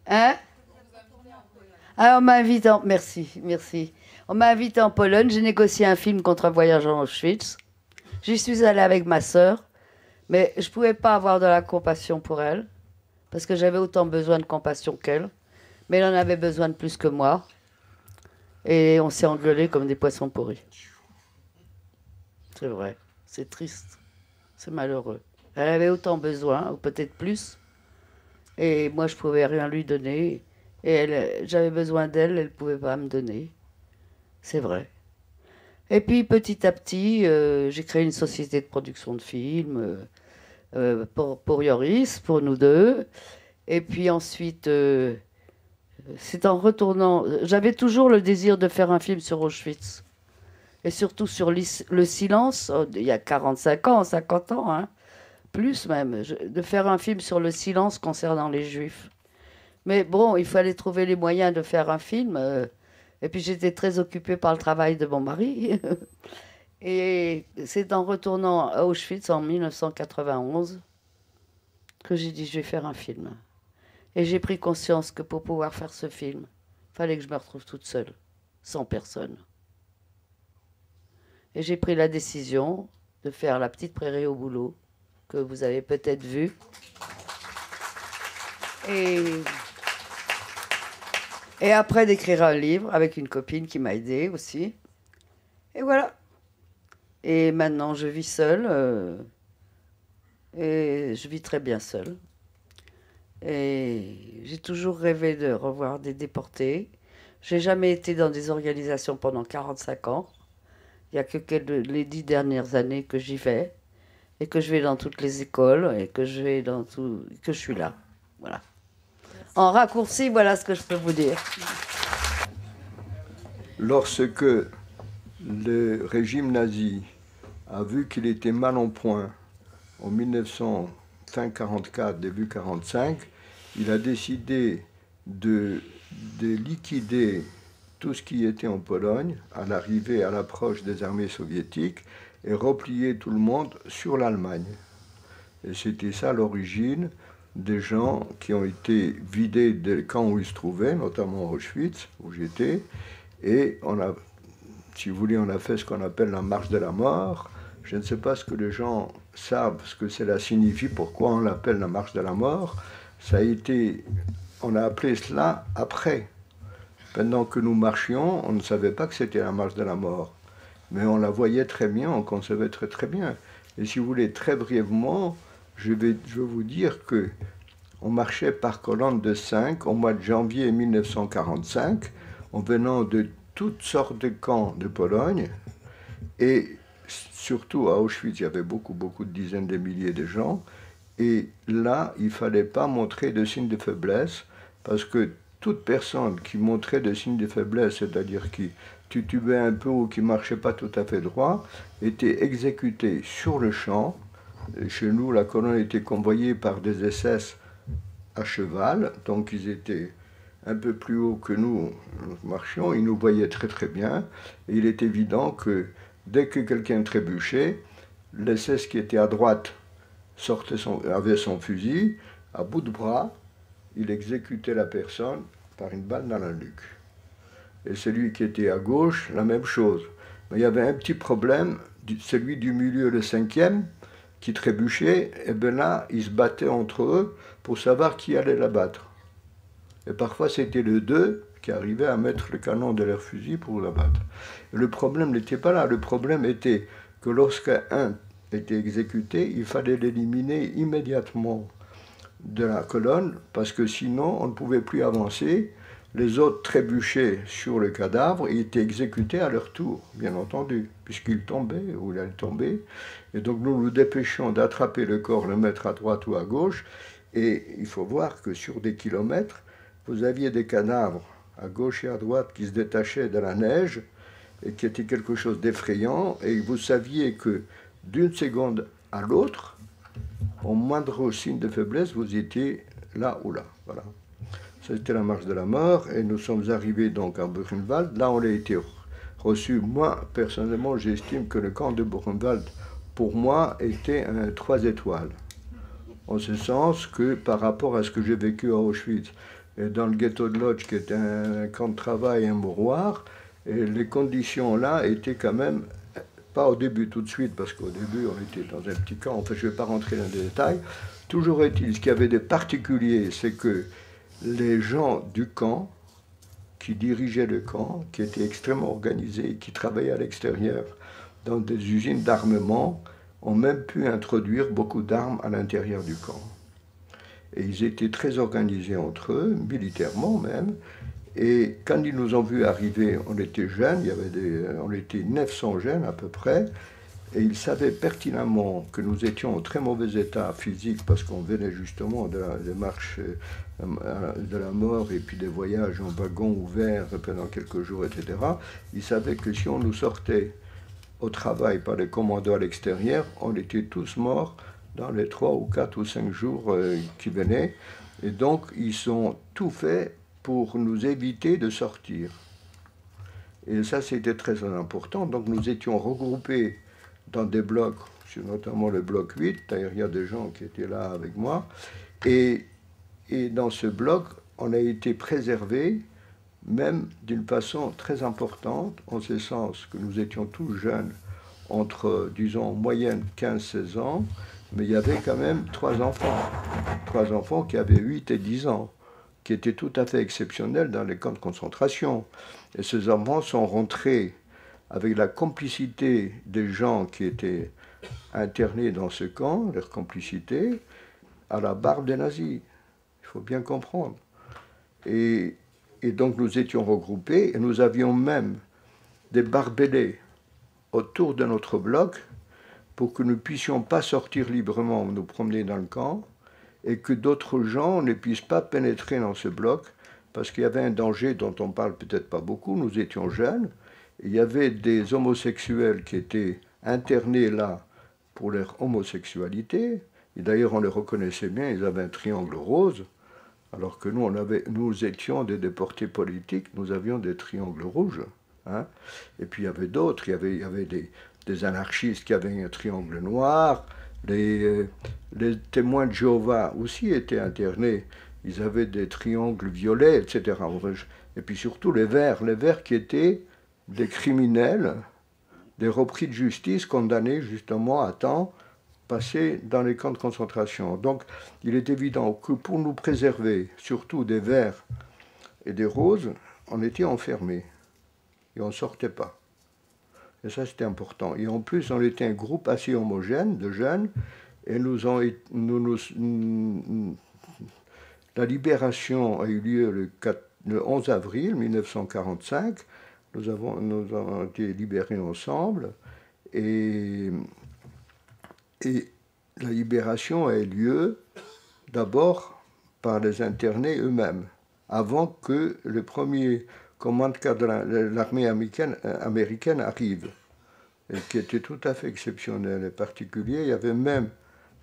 hein? Ah, on m'a invité Merci, merci. On m'a invité en Pologne. J'ai négocié un film contre un voyage en Auschwitz. J'y suis allée avec ma sœur, mais je ne pouvais pas avoir de la compassion pour elle, parce que j'avais autant besoin de compassion qu'elle, mais elle en avait besoin de plus que moi, et on s'est engueulés comme des poissons pourris. C'est vrai, c'est triste, c'est malheureux. Elle avait autant besoin, ou peut-être plus, et moi je ne pouvais rien lui donner, et j'avais besoin d'elle, elle ne pouvait pas me donner. C'est vrai. Et puis petit à petit, j'ai créé une société de production de films pour Yoris, pour nous deux. Et puis ensuite, c'est en retournant... J'avais toujours le désir de faire un film sur Auschwitz. Et surtout sur le silence, il y a 45 ans, 50 ans, hein, plus même, de faire un film sur le silence concernant les Juifs. Mais bon, il fallait trouver les moyens de faire un film... Et puis j'étais très occupée par le travail de mon mari. Et c'est en retournant à Auschwitz en 1991 que j'ai dit je vais faire un film. Et j'ai pris conscience que pour pouvoir faire ce film, il fallait que je me retrouve toute seule, sans personne. Et j'ai pris la décision de faire La Petite Prairie au boulot, que vous avez peut-être vu. Et après d'écrire un livre avec une copine qui m'a aidée aussi. Et voilà. Et maintenant, je vis seule. Et je vis très bien seule. Et j'ai toujours rêvé de revoir des déportés. J'ai jamais été dans des organisations pendant 45 ans. Il n'y a que les 10 dernières années que j'y vais. Et que je vais dans toutes les écoles. Et que je vais dans tout, que je suis là. Voilà. En raccourci, voilà ce que je peux vous dire. Lorsque le régime nazi a vu qu'il était mal en point en 1944, début 1945, il a décidé de liquider tout ce qui était en Pologne à l'arrivée, à l'approche des armées soviétiques et replier tout le monde sur l'Allemagne. Et c'était ça l'origine des gens qui ont été vidés des camps où ils se trouvaient, notamment Auschwitz, où j'étais, et on a, si vous voulez, on a fait ce qu'on appelle la marche de la mort. Je ne sais pas ce que les gens savent, ce que cela signifie, pourquoi on l'appelle la marche de la mort. Ça a été, on a appelé cela après. Pendant que nous marchions, on ne savait pas que c'était la marche de la mort. Mais on la voyait très bien, on concevait très très bien. Et si vous voulez, très brièvement, je vais vous dire que on marchait par colonne de 5 au mois de janvier 1945, en venant de toutes sortes de camps de Pologne, et surtout à Auschwitz, il y avait beaucoup de dizaines de milliers de gens, et là, il ne fallait pas montrer de signes de faiblesse, parce que toute personne qui montrait des signes de faiblesse, c'est-à-dire qui titubait un peu ou qui ne marchait pas tout à fait droit, était exécutée sur le champ. Et chez nous, la colonne était convoyée par des SS à cheval, donc ils étaient un peu plus haut que nous marchions, ils nous voyaient très très bien, et il est évident que dès que quelqu'un trébuchait, l'SS qui était à droite avait son fusil, à bout de bras, il exécutait la personne par une balle dans la nuque. Et celui qui était à gauche, la même chose. Mais il y avait un petit problème, celui du milieu, le 5e, qui trébuchait, et bien là, ils se battaient entre eux pour savoir qui allait la battre. Et parfois, c'était le 2 qui arrivait à mettre le canon de leur fusil pour la battre. Et le problème n'était pas là. Le problème était que lorsqu'un était exécuté, il fallait l'éliminer immédiatement de la colonne, parce que sinon, on ne pouvait plus avancer. Les autres trébuchaient sur le cadavre et étaient exécutés à leur tour, bien entendu, puisqu'ils tombaient ou ils allaient tomber. Et donc, nous nous dépêchions d'attraper le corps, le mettre à droite ou à gauche. Et il faut voir que sur des kilomètres, vous aviez des cadavres à gauche et à droite qui se détachaient de la neige et qui était quelque chose d'effrayant. Et vous saviez que d'une seconde à l'autre, au moindre signe de faiblesse, vous étiez là ou là. Voilà. C'était la marche de la mort et nous sommes arrivés donc à Buchenwald. Là, on a été reçus. Moi, personnellement, j'estime que le camp de Buchenwald, pour moi, était un 3 étoiles. En ce sens que par rapport à ce que j'ai vécu à Auschwitz, et dans le ghetto de Lodz, qui était un camp de travail, un mouroir, et les conditions là étaient quand même, pas au début tout de suite, parce qu'au début on était dans un petit camp, enfin je ne vais pas rentrer dans les détails, toujours est-il, ce qu'il y avait de particulier, c'est que les gens du camp, qui dirigeaient le camp, qui étaient extrêmement organisés, qui travaillaient à l'extérieur, dans des usines d'armement, ont même pu introduire beaucoup d'armes à l'intérieur du camp. Et ils étaient très organisés entre eux, militairement même. Et quand ils nous ont vus arriver, on était jeunes, on était 900 jeunes à peu près, et ils savaient pertinemment que nous étions en très mauvais état physique parce qu'on venait justement de la marche de la mort et puis des voyages en wagon ouvert pendant quelques jours, etc. Ils savaient que si on nous sortait au travail par les commandos à l'extérieur, on était tous morts dans les 3 ou 4 ou 5 jours qui venaient. Et donc, ils ont tout fait pour nous éviter de sortir. Et ça, c'était très important. Donc, nous étions regroupés dans des blocs, notamment le bloc 8. D'ailleurs, il y a des gens qui étaient là avec moi. Et dans ce bloc, on a été préservés, même d'une façon très importante, en ce sens que nous étions tous jeunes, entre, disons, en moyenne 15-16 ans, mais il y avait quand même 3 enfants qui avaient 8 et 10 ans, qui étaient tout à fait exceptionnels dans les camps de concentration. Et ces enfants sont rentrés avec la complicité des gens qui étaient internés dans ce camp, leur complicité, à la barbe des nazis. Il faut bien comprendre. Et donc nous étions regroupés et nous avions même des barbelés autour de notre bloc pour que nous ne puissions pas sortir librement, nous promener dans le camp, et que d'autres gens ne puissent pas pénétrer dans ce bloc, parce qu'il y avait un danger dont on parle peut-être pas beaucoup. Nous étions jeunes, et il y avait des homosexuels qui étaient internés là pour leur homosexualité, et d'ailleurs on les reconnaissait bien, ils avaient un triangle rose, alors que nous étions des déportés politiques, nous avions des triangles rouges. Hein. Et puis il y avait d'autres, il y avait des anarchistes qui avaient un triangle noir, les témoins de Jéhovah aussi étaient internés, ils avaient des triangles violets, etc. Et puis surtout les Verts qui étaient des criminels, des repris de justice condamnés justement à temps passés dans les camps de concentration. Donc il est évident que pour nous préserver, surtout des Verts et des Roses, on était enfermés et on ne sortait pas. Et ça, c'était important. Et en plus, on était un groupe assez homogène de jeunes. Et la libération a eu lieu le 11 avril 1945. Nous avons été libérés ensemble. Et la libération a eu lieu d'abord par les internés eux-mêmes, avant que le premier commande-cadre de l'armée américaine arrive, et qui était tout à fait exceptionnel et particulier. Il y avait même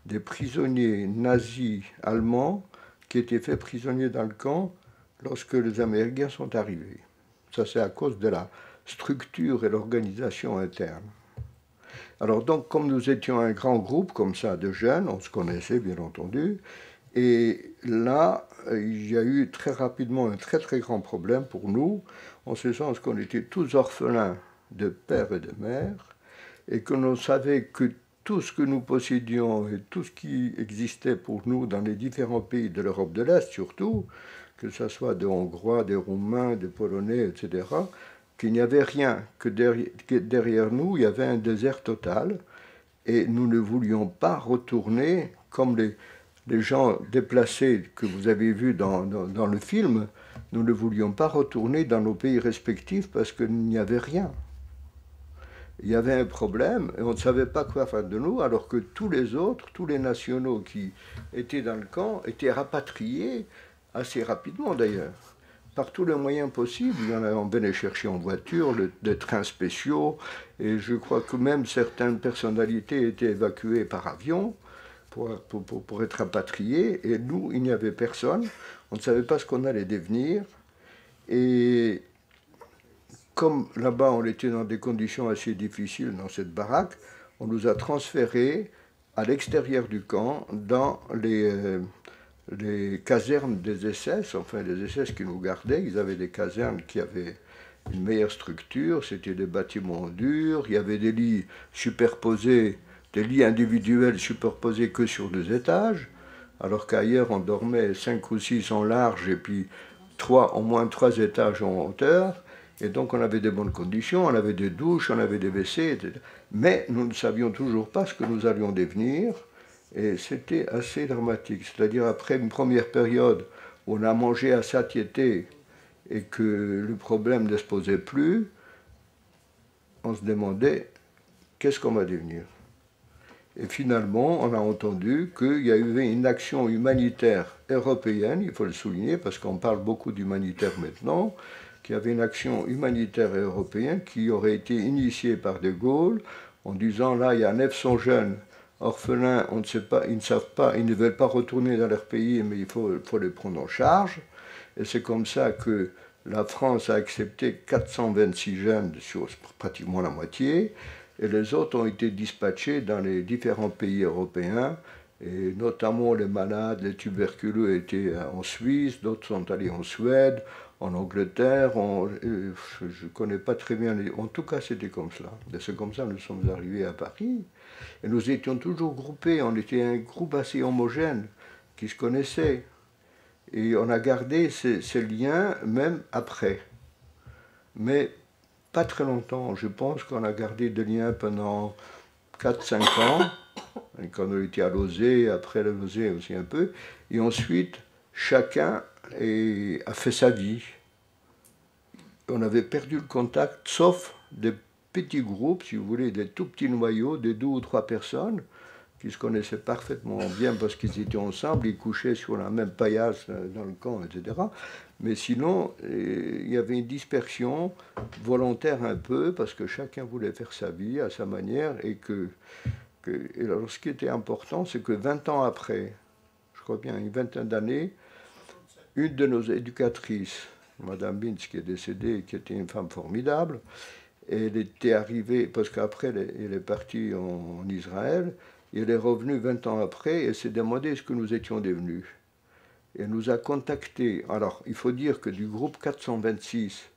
des prisonniers nazis allemands qui étaient faits prisonniers dans le camp lorsque les Américains sont arrivés. Ça, c'est à cause de la structure et l'organisation interne. Alors donc, comme nous étions un grand groupe comme ça de jeunes, on se connaissait bien entendu, et là, il y a eu très rapidement un très très grand problème pour nous, en ce sens qu'on était tous orphelins de père et de mère, et que l'on savait que tout ce que nous possédions et tout ce qui existait pour nous dans les différents pays de l'Europe de l'Est surtout, que ce soit des Hongrois, des Roumains, des Polonais, etc., qu'il n'y avait rien, que derrière nous, il y avait un désert total, et nous ne voulions pas retourner comme les gens déplacés que vous avez vus dans le film. Nous ne voulions pas retourner dans nos pays respectifs parce qu'il n'y avait rien. Il y avait un problème et on ne savait pas quoi faire de nous, alors que tous les autres, tous les nationaux qui étaient dans le camp, étaient rapatriés assez rapidement d'ailleurs, par tous les moyens possibles. On venait chercher en voiture, des trains spéciaux, et je crois que même certaines personnalités étaient évacuées par avion pour être rapatriées, et nous, il n'y avait personne, on ne savait pas ce qu'on allait devenir, et comme là-bas on était dans des conditions assez difficiles dans cette baraque, on nous a transférés à l'extérieur du camp, dans les casernes des SS, enfin les SS qui nous gardaient. Ils avaient des casernes qui avaient une meilleure structure, c'était des bâtiments durs, il y avait des lits superposés, des lits individuels superposés que sur 2 étages, alors qu'ailleurs on dormait 5 ou 6 en large et puis au moins 3 étages en hauteur. Et donc on avait des bonnes conditions, on avait des douches, on avait des WC, etc. Mais nous ne savions toujours pas ce que nous allions devenir. Et c'était assez dramatique. C'est-à-dire après une première période où on a mangé à satiété et que le problème ne se posait plus, on se demandait qu'est-ce qu'on va devenir. Et finalement, on a entendu qu'il y avait une action humanitaire européenne, il faut le souligner parce qu'on parle beaucoup d'humanitaire maintenant, qu'il y avait une action humanitaire européenne qui aurait été initiée par De Gaulle en disant là, il y a 900 jeunes orphelins, on ne sait pas, ils ne savent pas, ils ne veulent pas retourner dans leur pays, mais il faut les prendre en charge. Et c'est comme ça que la France a accepté 426 jeunes sur pratiquement la moitié, et les autres ont été dispatchés dans les différents pays européens, et notamment les malades, les tuberculeux étaient en Suisse, d'autres sont allés en Suède, en Angleterre, je ne connais pas très bien, en tout cas c'était comme cela. Et c'est comme ça que nous sommes arrivés à Paris. Et nous étions toujours groupés, on était un groupe assez homogène, qui se connaissait. Et on a gardé ces liens même après. Mais pas très longtemps, je pense qu'on a gardé des liens pendant 4-5 ans, quand on était à Lausée, après la Lausée aussi un peu, et ensuite, chacun a fait sa vie. On avait perdu le contact, sauf des petits groupes, si vous voulez, des tout petits noyaux, de 2 ou 3 personnes, qui se connaissaient parfaitement bien parce qu'ils étaient ensemble, ils couchaient sur la même paillasse dans le camp, etc. Mais sinon, il y avait une dispersion volontaire un peu, parce que chacun voulait faire sa vie à sa manière, et alors ce qui était important, c'est que 20 ans après, je crois bien une vingtaine d'années, une de nos éducatrices, Madame Bintz, qui est décédée, qui était une femme formidable, elle était arrivée, parce qu'après elle est partie en Israël, et elle est revenue 20 ans après, et s'est demandé ce que nous étions devenus. Et elle nous a contactés. Alors, il faut dire que du groupe 426,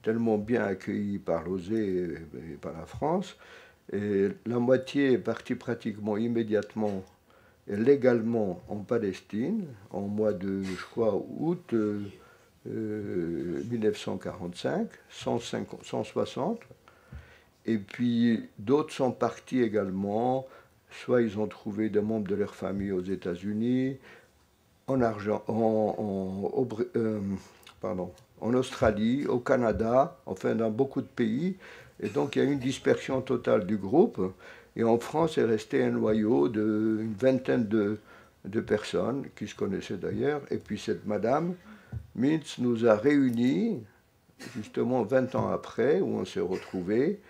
tellement bien accueilli par l'OSE et par la France, et la moitié est partie pratiquement immédiatement et légalement en Palestine, en mois de, je crois, août 1945, 160. Et puis d'autres sont partis également, soit ils ont trouvé des membres de leur famille aux États-Unis, en Australie, au Canada, enfin dans beaucoup de pays. Et donc il y a eu une dispersion totale du groupe. Et en France est resté un noyau d'une vingtaine de personnes qui se connaissaient d'ailleurs. Et puis cette madame Mintz nous a réunis justement 20 ans après, où on s'est retrouvés.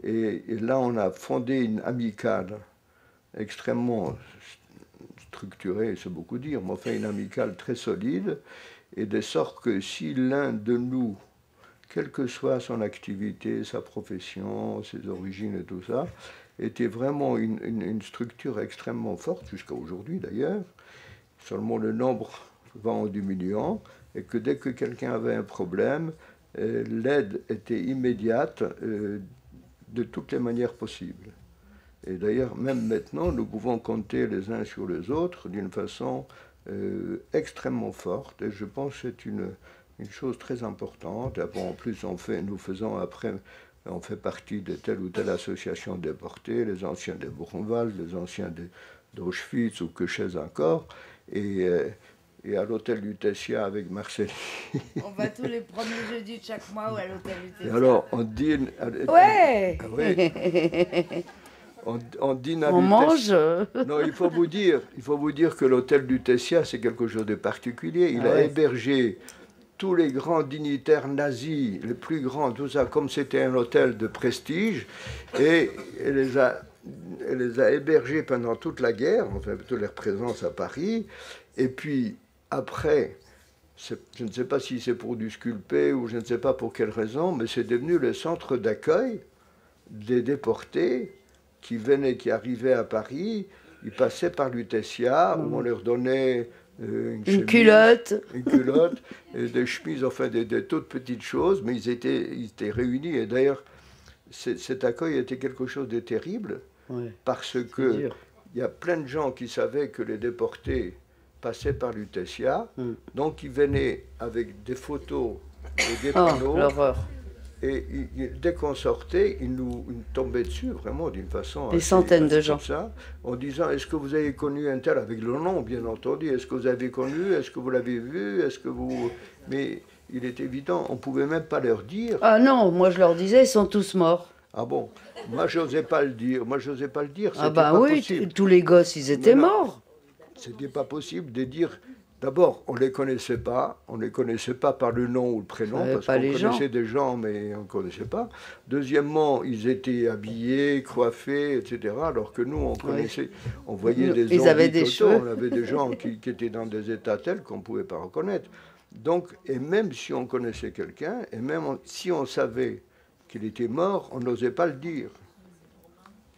Et là, on a fondé une amicale extrêmement structurée, c'est beaucoup dire, mais enfin une amicale très solide, et de sorte que si l'un de nous, quelle que soit son activité, sa profession, ses origines et tout ça, était vraiment une structure extrêmement forte, jusqu'à aujourd'hui d'ailleurs, seulement le nombre va en diminuant, et que dès que quelqu'un avait un problème, l'aide était immédiate de toutes les manières possibles. Et d'ailleurs, même maintenant, nous pouvons compter les uns sur les autres d'une façon extrêmement forte, et je pense que c'est une chose très importante. Bon, en plus, on fait partie de telle ou telle association déportés, les anciens de Buchenwald, les anciens d'Auschwitz ou que sais-je encore, et à l'hôtel du Tessia avec Marcel. On va tous les premiers jeudis de chaque mois à l'hôtel du Tessia. Et alors, on dîne... Ouais, on dîne à on mange. Non, il faut vous dire que l'hôtel du Tessia, c'est quelque chose de particulier. Il a hébergé tous les grands dignitaires nazis, les plus grands, tout ça, comme c'était un hôtel de prestige, et elle les a hébergés pendant toute la guerre, enfin, toute leur présence à Paris, et puis après, je ne sais pas si c'est pour du sculpter ou je ne sais pas pour quelle raison, mais c'est devenu le centre d'accueil des déportés qui arrivaient à Paris. Ils passaient par l'Utessia, où on leur donnait une culotte, et des chemises, enfin des toutes petites choses, mais ils étaient réunis. Et d'ailleurs, cet accueil était quelque chose de terrible, parce que il y a plein de gens qui savaient que les déportés passaient par l'Utessia, donc ils venaient avec des photos et des panneaux. L'horreur. Et dès qu'on sortait, ils nous tombaient dessus, vraiment, d'une façon... Des centaines de gens. Ça, en disant, est-ce que vous avez connu un tel, avec le nom, bien entendu, est-ce que vous avez connu, est-ce que vous l'avez vu, est-ce que vous... Mais il est évident, on ne pouvait même pas leur dire... Ah non, moi je leur disais, ils sont tous morts. Ah bon? Moi, je n'osais pas le dire. Ah bah oui, tous les gosses, ils étaient morts. C'était pas possible de dire... D'abord, on ne les connaissait pas par le nom ou le prénom, parce qu'on connaissait des gens, mais on ne connaissait pas. Deuxièmement, ils étaient habillés, coiffés, etc., alors que nous, on connaissait, on voyait des ils avaient des cheveux. On avait des gens qui étaient dans des états tels qu'on ne pouvait pas reconnaître. Donc, et même si on connaissait quelqu'un, et même si on savait qu'il était mort, on n'osait pas le dire.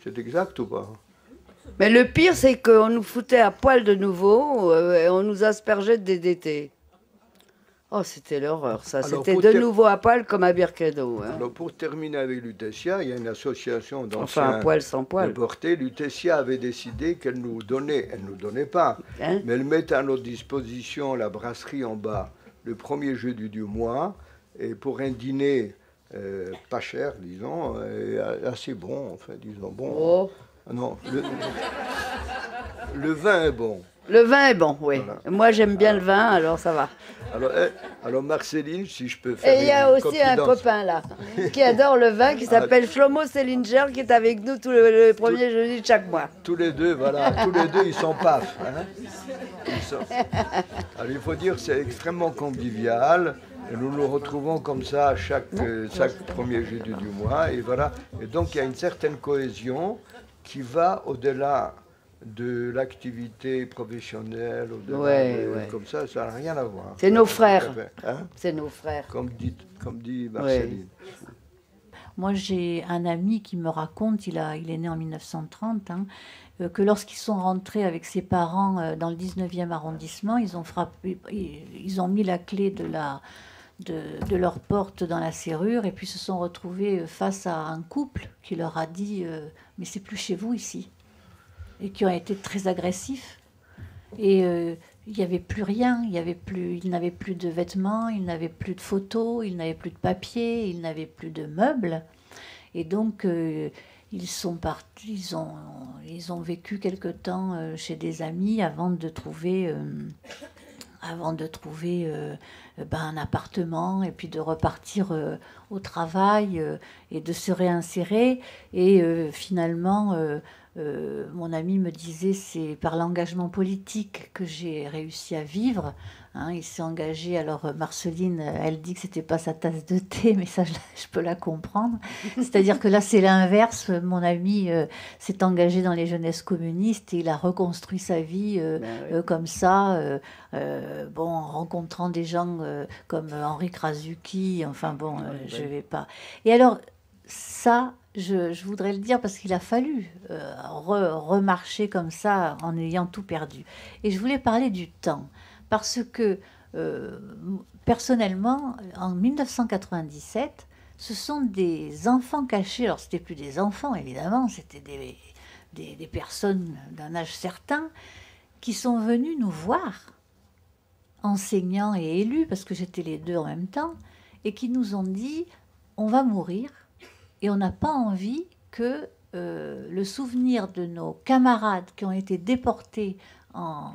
C'est exact ou pas? Mais le pire, c'est qu'on nous foutait à poil de nouveau et on nous aspergeait de DDT. Oh, c'était l'horreur, ça. C'était de nouveau à poil comme à Birkenau. Hein. Alors, pour terminer avec l'Utessia, il y a une association d'anciens enfin, un poil sans poil. déportés. L'Utessia avait décidé qu'elle nous donnait, elle ne nous donnait pas, mais elle mettait à notre disposition la brasserie en bas le premier jeudi du mois, et pour un dîner pas cher, disons, assez bon, enfin, disons bon. Non, le vin est bon. Le vin est bon, oui. Voilà. Moi, j'aime bien le vin, alors ça va. Alors Marceline, si je peux faire Et il y a une aussi un confidence. copain là, qui adore le vin, qui s'appelle Shlomo Selinger, qui est avec nous le premier jeudi de chaque mois. Tous les deux, voilà, tous les deux, ils sont paf. Hein. Alors il faut dire que c'est extrêmement convivial. Et nous nous retrouvons comme ça chaque premier jeudi du mois. Et voilà. Et donc il y a une certaine cohésion qui va au-delà de l'activité professionnelle, comme ça n'a rien à voir. C'est nos frères. Hein, C'est nos frères. comme dit Marceline. Moi, j'ai un ami qui me raconte, il est né en 1930, que lorsqu'ils sont rentrés avec ses parents dans le 19e arrondissement, ils ont mis la clé de leur porte dans la serrure et puis se sont retrouvés face à un couple qui leur a dit mais c'est plus chez vous ici, et qui ont été très agressifs. Et il n'y avait plus rien, ils n'avaient plus de vêtements, ils n'avaient plus de photos, ils n'avaient plus de papier, ils n'avaient plus de meubles. Et donc ils sont partis, ils ont vécu quelque temps chez des amis avant de trouver un appartement et puis de repartir au travail et de se réinsérer. Et finalement, mon ami me disait, c'est par l'engagement politique que j'ai réussi à vivre. Il s'est engagé, alors Marceline, elle dit que c'était pas sa tasse de thé, mais ça je peux la comprendre. C'est-à-dire que là c'est l'inverse. Mon ami s'est engagé dans les jeunesses communistes et il a reconstruit sa vie comme ça, en rencontrant des gens comme Henri Krasuki, je vais pas. Et alors ça, je voudrais le dire parce qu'il a fallu remarcher comme ça en ayant tout perdu. Et je voulais parler du temps. Parce que, personnellement, en 1997, ce sont des enfants cachés. Alors, ce n'était plus des enfants, évidemment, c'était des personnes d'un âge certain qui sont venus nous voir, enseignants et élus, parce que j'étais les deux en même temps, et qui nous ont dit « on va mourir et on n'a pas envie que le souvenir de nos camarades qui ont été déportés en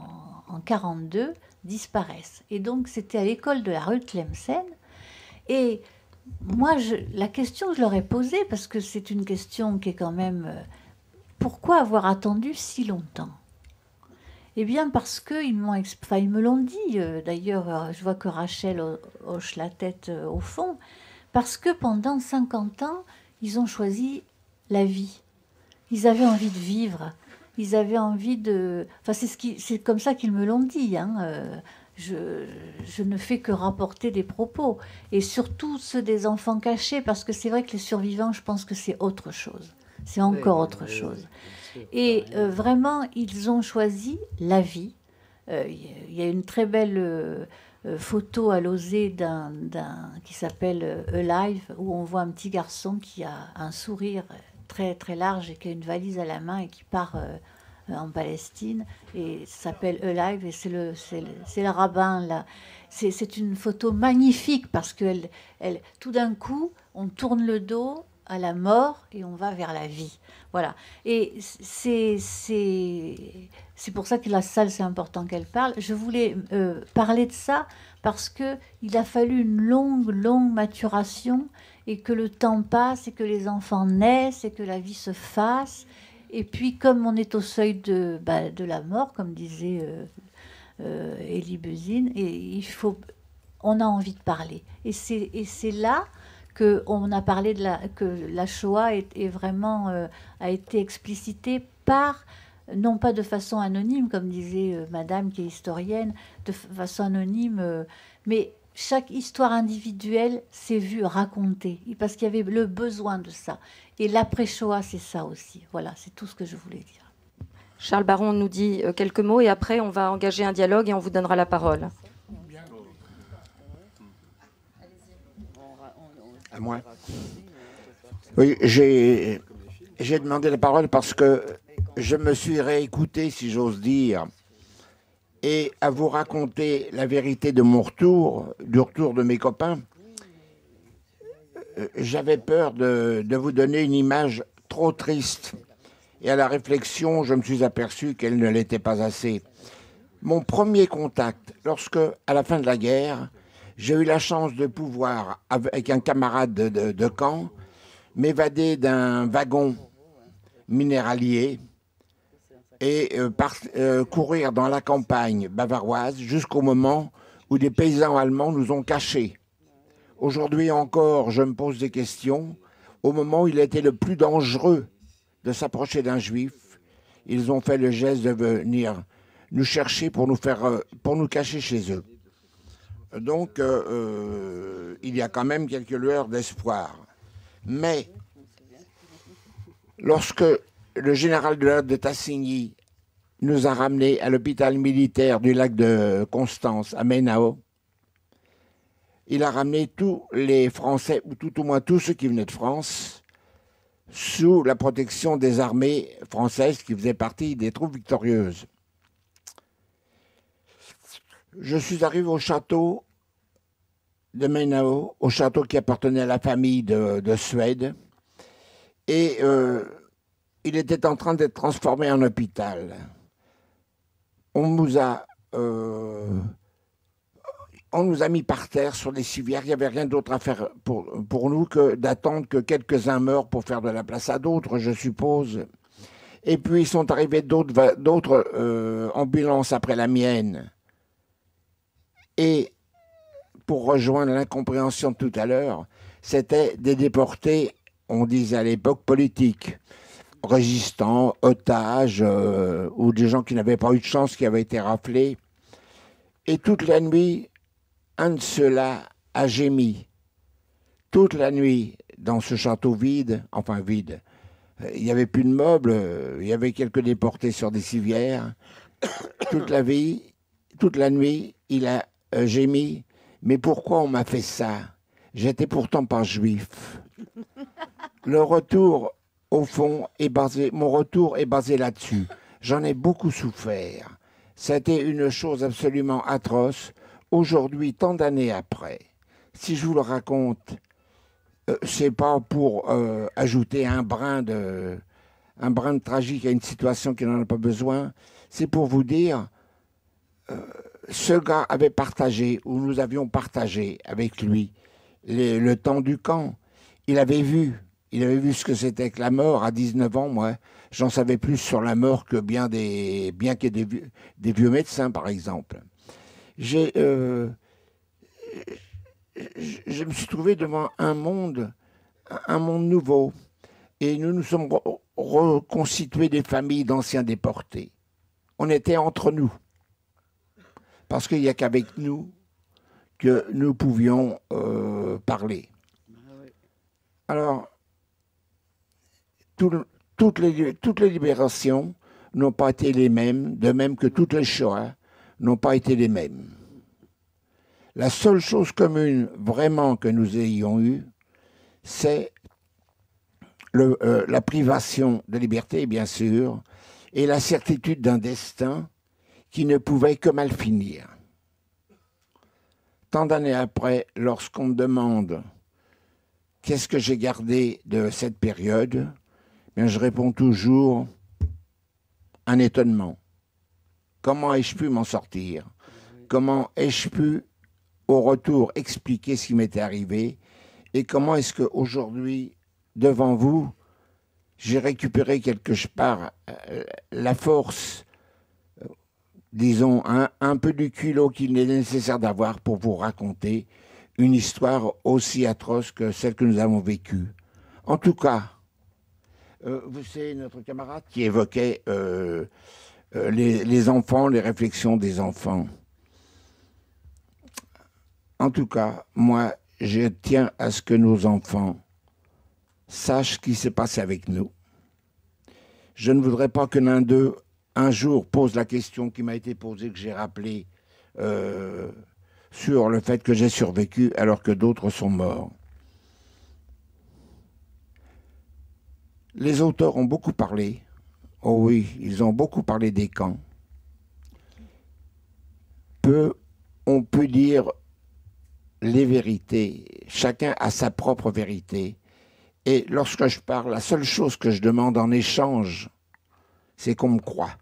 1942 disparaissent ». Et donc, c'était à l'école de la rue de Tlemcen. Et moi, la question que je leur ai posée, parce que c'est une question qui est quand même... pourquoi avoir attendu si longtemps? Eh bien, parce qu'ils me l'ont dit. D'ailleurs, je vois que Rachel hoche la tête au fond. Parce que pendant 50 ans, ils ont choisi la vie. Ils avaient envie de vivre. Ils avaient envie de... Enfin, c'est comme ça qu'ils me l'ont dit. Je ne fais que rapporter des propos. Et surtout ceux des enfants cachés, parce que c'est vrai que les survivants, je pense que c'est autre chose. C'est encore autre chose. Et vraiment, ils ont choisi la vie. Il y a une très belle photo à Lausée qui s'appelle Alive, où on voit un petit garçon qui a un sourire très très large et qui a une valise à la main et qui part en Palestine, et ça s'appelle Alive, et c'est le rabbin là. C'est une photo magnifique parce que tout d'un coup on tourne le dos à la mort et on va vers la vie. Voilà. Et c'est pour ça que la salle, c'est important qu'elle parle. Je voulais parler de ça parce qu'il a fallu une longue maturation, et que le temps passe, et que les enfants naissent, et que la vie se fasse. Et puis, comme on est au seuil de la mort, comme disait Elie Buzine, et on a envie de parler. Et c'est là qu'on a parlé que la Shoah a été explicitée par, non pas de façon anonyme, comme disait Madame qui est historienne, de façon anonyme, mais chaque histoire individuelle s'est vue racontée, parce qu'il y avait le besoin de ça. Et l'après-Shoah, c'est ça aussi. Voilà, c'est tout ce que je voulais dire. Charles Baron nous dit quelques mots, et après on va engager un dialogue et on vous donnera la parole. À moi. Oui, j'ai demandé la parole parce que je me suis réécouté, si j'ose dire, et à vous raconter la vérité de mon retour, du retour de mes copains. J'avais peur de vous donner une image trop triste. Et à la réflexion, je me suis aperçu qu'elle ne l'était pas assez. Mon premier contact, lorsque, à la fin de la guerre, j'ai eu la chance de pouvoir, avec un camarade de camp, m'évader d'un wagon minéralier et courir dans la campagne bavaroise jusqu'au moment où des paysans allemands nous ont cachés. Aujourd'hui encore, je me pose des questions. Au moment où il était le plus dangereux de s'approcher d'un juif, ils ont fait le geste de venir nous chercher pour nous cacher chez eux. Donc, il y a quand même quelques lueurs d'espoir. Mais, lorsque le général de l'ordre de Tassigny nous a ramenés à l'hôpital militaire du lac de Constance, à Mainao, il a ramené tous les Français, ou tout au moins tous ceux qui venaient de France, sous la protection des armées françaises qui faisaient partie des troupes victorieuses. Je suis arrivé au château de Mainao, au château qui appartenait à la famille de Suède, et il était en train d'être transformé en hôpital. On nous a mis par terre sur des civières. Il n'y avait rien d'autre à faire pour nous que d'attendre que quelques-uns meurent pour faire de la place à d'autres, je suppose. Et puis, sont arrivés d'autres ambulances après la mienne. Et, pour rejoindre l'incompréhension de tout à l'heure, c'était des déportés, on disait à l'époque, politiques, résistants, otages, ou des gens qui n'avaient pas eu de chance, qui avaient été raflés. Et toute la nuit, un de ceux-là a gémi. Toute la nuit, dans ce château vide, enfin vide, il n'y avait plus de meubles, il y avait quelques déportés sur des civières. Toute la nuit, il a gémi. Mais pourquoi on m'a fait ça? J'étais pourtant pas juif. Le retour, au fond, mon retour est basé là-dessus. J'en ai beaucoup souffert. C'était une chose absolument atroce. Aujourd'hui, tant d'années après, si je vous le raconte, c'est pas pour ajouter un brin de tragique à une situation qui n'en a pas besoin. C'est pour vous dire, ce gars avait partagé, ou nous avions partagé avec lui, le temps du camp. Il avait vu ce que c'était que la mort à 19 ans, moi. J'en savais plus sur la mort que bien des vieux médecins, par exemple. Je me suis trouvé devant un monde nouveau. Et nous nous sommes reconstitués des familles d'anciens déportés. On était entre nous. Parce qu'il n'y a qu'avec nous que nous pouvions parler. Alors, toutes les libérations n'ont pas été les mêmes, de même que toutes les Shoah n'ont pas été les mêmes. La seule chose commune vraiment que nous ayons eue, c'est la privation de liberté, bien sûr, et la certitude d'un destin qui ne pouvait que mal finir. Tant d'années après, lorsqu'on me demande qu'est-ce que j'ai gardé de cette période, bien, je réponds toujours un étonnement. Comment ai-je pu m'en sortir? Comment ai-je pu, au retour, expliquer ce qui m'était arrivé? Et comment est-ce qu'aujourd'hui, devant vous, j'ai récupéré quelque part la force, disons, un peu du culot qu'il est nécessaire d'avoir pour vous raconter une histoire aussi atroce que celle que nous avons vécue. En tout cas, vous savez, notre camarade qui évoquait les enfants, les réflexions des enfants. En tout cas, moi, je tiens à ce que nos enfants sachent ce qui s'est passé avec nous. Je ne voudrais pas que l'un d'eux, un jour, pose la question qui m'a été posée, que j'ai rappelée, sur le fait que j'ai survécu alors que d'autres sont morts. Les auteurs ont beaucoup parlé. Oh oui, ils ont beaucoup parlé des camps. On peut dire les vérités. Chacun a sa propre vérité. Et lorsque je parle, la seule chose que je demande en échange c'est qu'on me croit.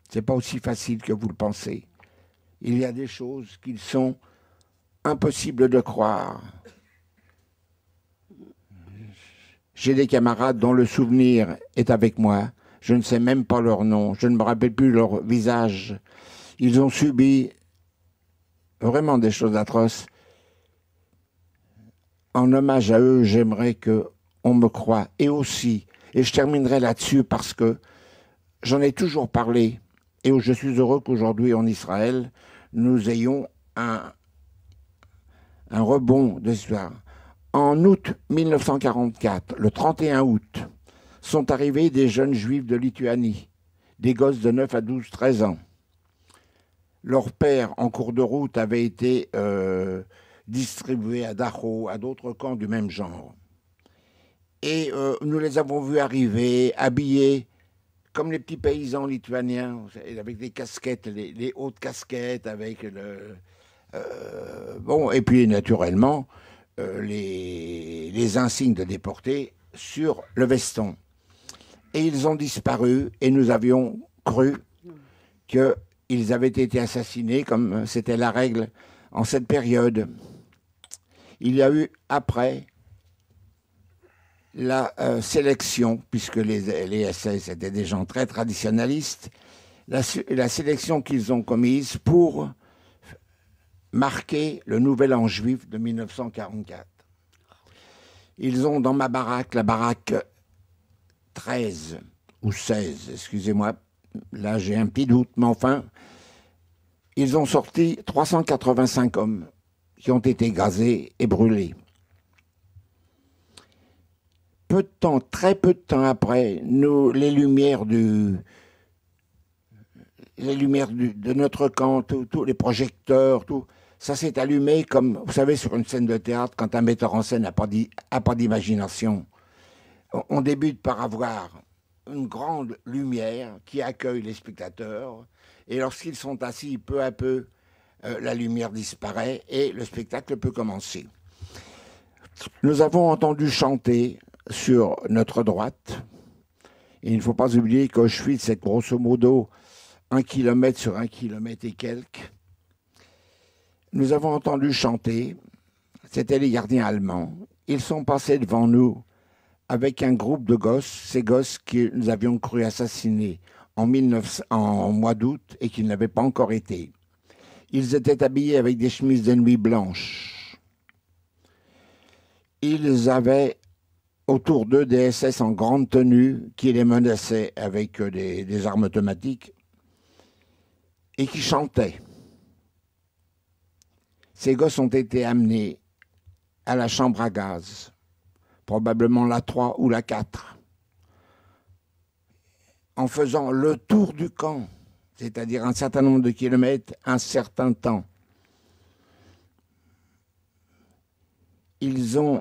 C'est pas aussi facile que vous le pensez. Il y a des choses qui sont impossibles de croire. J'ai des camarades dont le souvenir est avec moi. Je ne sais même pas leur nom. Je ne me rappelle plus leur visage. Ils ont subi vraiment des choses atroces. En hommage à eux, j'aimerais qu'on me croie. Et aussi, et je terminerai là-dessus parce que j'en ai toujours parlé, et je suis heureux qu'aujourd'hui en Israël, nous ayons un rebond de l'histoire. En août 1944, le 31 août, sont arrivés des jeunes juifs de Lituanie, des gosses de 9 à 12, 13 ans. Leur père, en cours de route, avait été distribué à Dachau, à d'autres camps du même genre. Et nous les avons vus arriver, habillés comme les petits paysans lituaniens, avec des casquettes, les hautes casquettes, avec le... bon, et puis naturellement, les insignes de déportés sur le veston. Et ils ont disparu, et nous avions cru qu'ils avaient été assassinés, comme c'était la règle en cette période. Il y a eu, après, la sélection, puisque les SS étaient des gens très traditionnalistes, la sélection qu'ils ont commise pour marquer le nouvel an juif de 1944. Ils ont dans ma baraque, la baraque 13 ou 16, excusez-moi, là j'ai un petit doute, mais enfin, ils ont sorti 385 hommes qui ont été gazés et brûlés. Peu de temps, très peu de temps après, les lumières de notre camp, tous les projecteurs, tout, ça s'est allumé comme, vous savez, sur une scène de théâtre, quand un metteur en scène n'a pas d'imagination. On débute par avoir une grande lumière qui accueille les spectateurs, et lorsqu'ils sont assis, peu à peu, la lumière disparaît et le spectacle peut commencer. Nous avons entendu chanter sur notre droite, et il ne faut pas oublier qu'Auschwitz, c'est grosso modo 1 kilomètre sur 1 kilomètre et quelques. Nous avons entendu chanter, c'était les gardiens allemands. Ils sont passés devant nous avec un groupe de gosses, ces gosses que nous avions cru assassiner en mois d'août et qui n'avaient pas encore été. Ils étaient habillés avec des chemises de nuit blanches. Ils avaient autour d'eux des SS en grande tenue qui les menaçaient avec des armes automatiques et qui chantaient. Ces gosses ont été amenés à la chambre à gaz, probablement la 3 ou la 4, en faisant le tour du camp, c'est-à-dire un certain nombre de kilomètres, un certain temps. Ils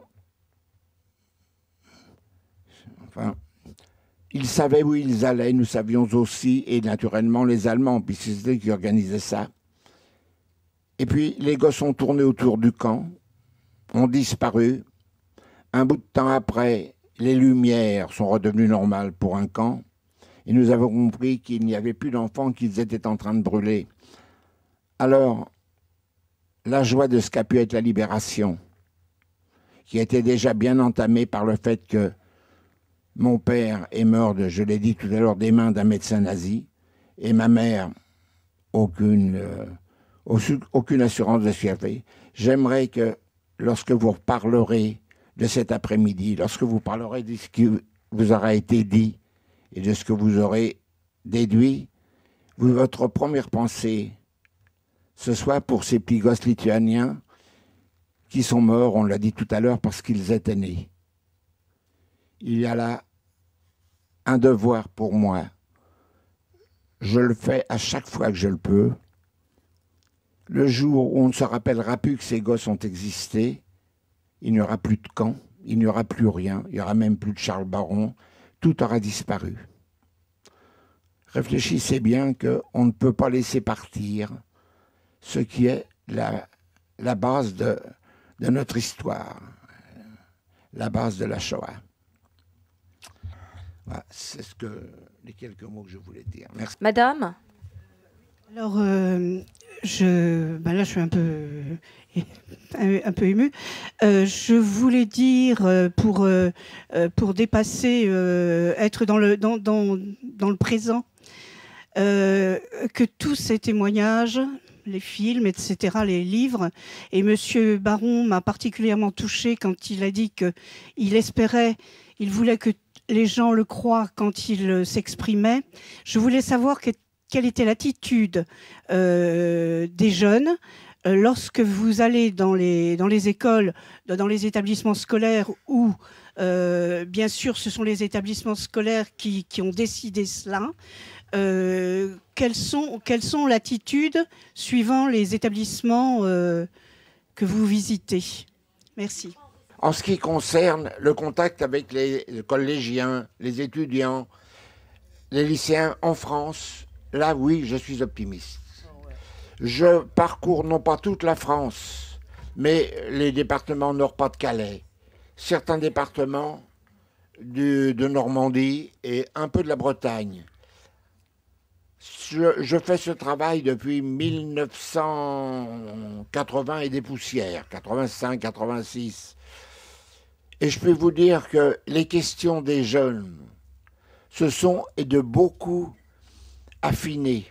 savaient où ils allaient, nous savions aussi, et naturellement les Allemands, puisque c'était eux qui organisaient ça. Et puis les gosses ont tourné autour du camp, ont disparu. Un bout de temps après, les lumières sont redevenues normales pour un camp, et nous avons compris qu'il n'y avait plus d'enfants, qu'ils étaient en train de brûler. Alors, la joie de ce qu'a pu être la libération, qui était déjà bien entamée par le fait que mon père est mort, je l'ai dit tout à l'heure, des mains d'un médecin nazi, et ma mère, aucune assurance de ce qu'elle fait. J'aimerais que, lorsque vous parlerez de cet après-midi, lorsque vous parlerez de ce qui vous aura été dit et de ce que vous aurez déduit, votre première pensée, ce soit pour ces petits gosses lituaniens qui sont morts, on l'a dit tout à l'heure, parce qu'ils étaient nés. Il y a là un devoir pour moi. Je le fais à chaque fois que je le peux. Le jour où on ne se rappellera plus que ces gosses ont existé, il n'y aura plus de camp, il n'y aura plus rien, il n'y aura même plus de Charles Baron, tout aura disparu. Réfléchissez bien qu'on ne peut pas laisser partir ce qui est la base de notre histoire, la base de la Shoah. Voilà, c'est les quelques mots que je voulais dire. Merci. Madame? Alors, là, je suis un peu émue. Je voulais dire, pour dépasser, être dans le présent, que tous ces témoignages, les films, etc., les livres, et Monsieur Baron m'a particulièrement touchée quand il a dit qu'il espérait, il voulait que les gens le croient quand il s'exprimait. Je voulais savoir quelle était l'attitude des jeunes lorsque vous allez dans les écoles, dans les établissements scolaires où, bien sûr, ce sont les établissements scolaires qui ont décidé cela. Quelles sont l'attitude suivant les établissements que vous visitez? Merci. En ce qui concerne le contact avec les collégiens, les étudiants, les lycéens en France, là, oui, je suis optimiste. Je parcours non pas toute la France, mais les départements Nord-Pas-de-Calais, certains départements de Normandie et un peu de la Bretagne. Je fais ce travail depuis 1980 et des poussières, 85, 86. Et je peux vous dire que les questions des jeunes se sont et de beaucoup affinées.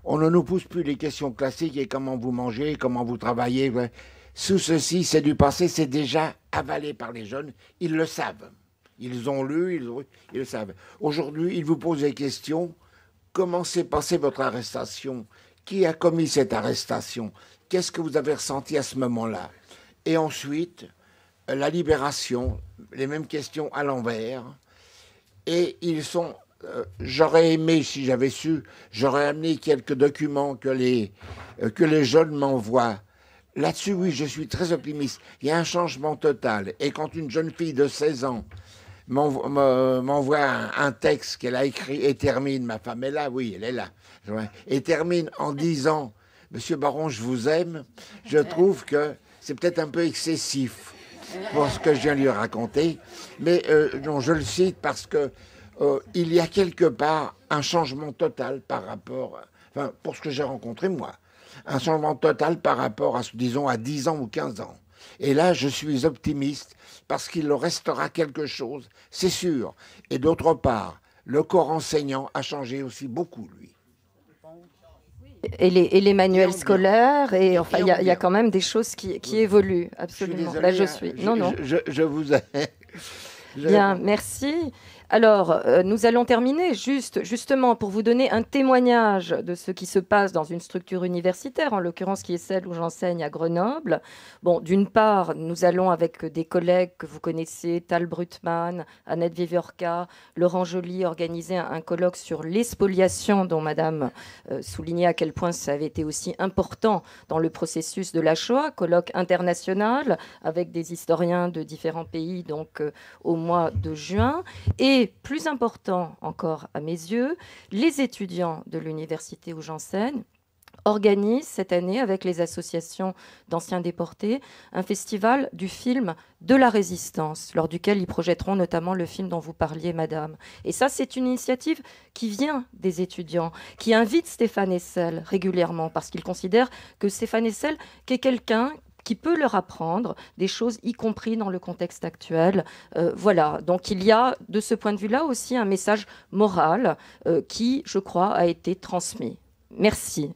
On ne nous pousse plus les questions classiques et comment vous mangez, comment vous travaillez. Tout ceci, c'est du passé, c'est déjà avalé par les jeunes. Ils le savent. Ils ont lu, ils le savent. Aujourd'hui, ils vous posent des questions. Comment s'est passée votre arrestation? Qui a commis cette arrestation? Qu'est-ce que vous avez ressenti à ce moment-là? Et ensuite, la libération, les mêmes questions à l'envers. Et ils sont... j'aurais aimé, si j'avais su, j'aurais amené quelques documents que les jeunes m'envoient. Là-dessus, oui, je suis très optimiste. Il y a un changement total. Et quand une jeune fille de 16 ans m'envoie un texte qu'elle a écrit et termine, ma femme est là, oui, elle est là, et termine en disant « Monsieur Baron, je vous aime », je trouve que c'est peut-être un peu excessif pour ce que je viens de lui raconter. Mais non, je le cite parce que il y a quelque part un changement total par rapport, enfin, pour ce que j'ai rencontré moi, un changement total par rapport à, disons, à 10 ans ou 15 ans. Et là, je suis optimiste parce qu'il restera quelque chose, c'est sûr. Et d'autre part, le corps enseignant a changé aussi beaucoup, lui. Et les manuels scolaires, et enfin, il y a quand même des choses qui évoluent, absolument. Là, je suis. Non. Je vous ai... Bien, merci. Alors, nous allons terminer justement pour vous donner un témoignage de ce qui se passe dans une structure universitaire, en l'occurrence qui est celle où j'enseigne à Grenoble. Bon, d'une part, nous allons avec des collègues que vous connaissez, Tal Brutman, Annette Viviorca, Laurent Joly, organiser un colloque sur l'expoliation dont Madame soulignait à quel point ça avait été aussi important dans le processus de la Shoah, colloque international avec des historiens de différents pays, donc au mois de juin. Et plus important encore à mes yeux, les étudiants de l'université où j'enseigne organisent cette année avec les associations d'anciens déportés un festival du film de la résistance, lors duquel ils projetteront notamment le film dont vous parliez, Madame. Et ça, c'est une initiative qui vient des étudiants, qui invite Stéphane Hessel régulièrement, parce qu'il considère que Stéphane Hessel est quelqu'un qui peut leur apprendre des choses, y compris dans le contexte actuel. Voilà, donc il y a de ce point de vue-là aussi un message moral qui, je crois, a été transmis. Merci.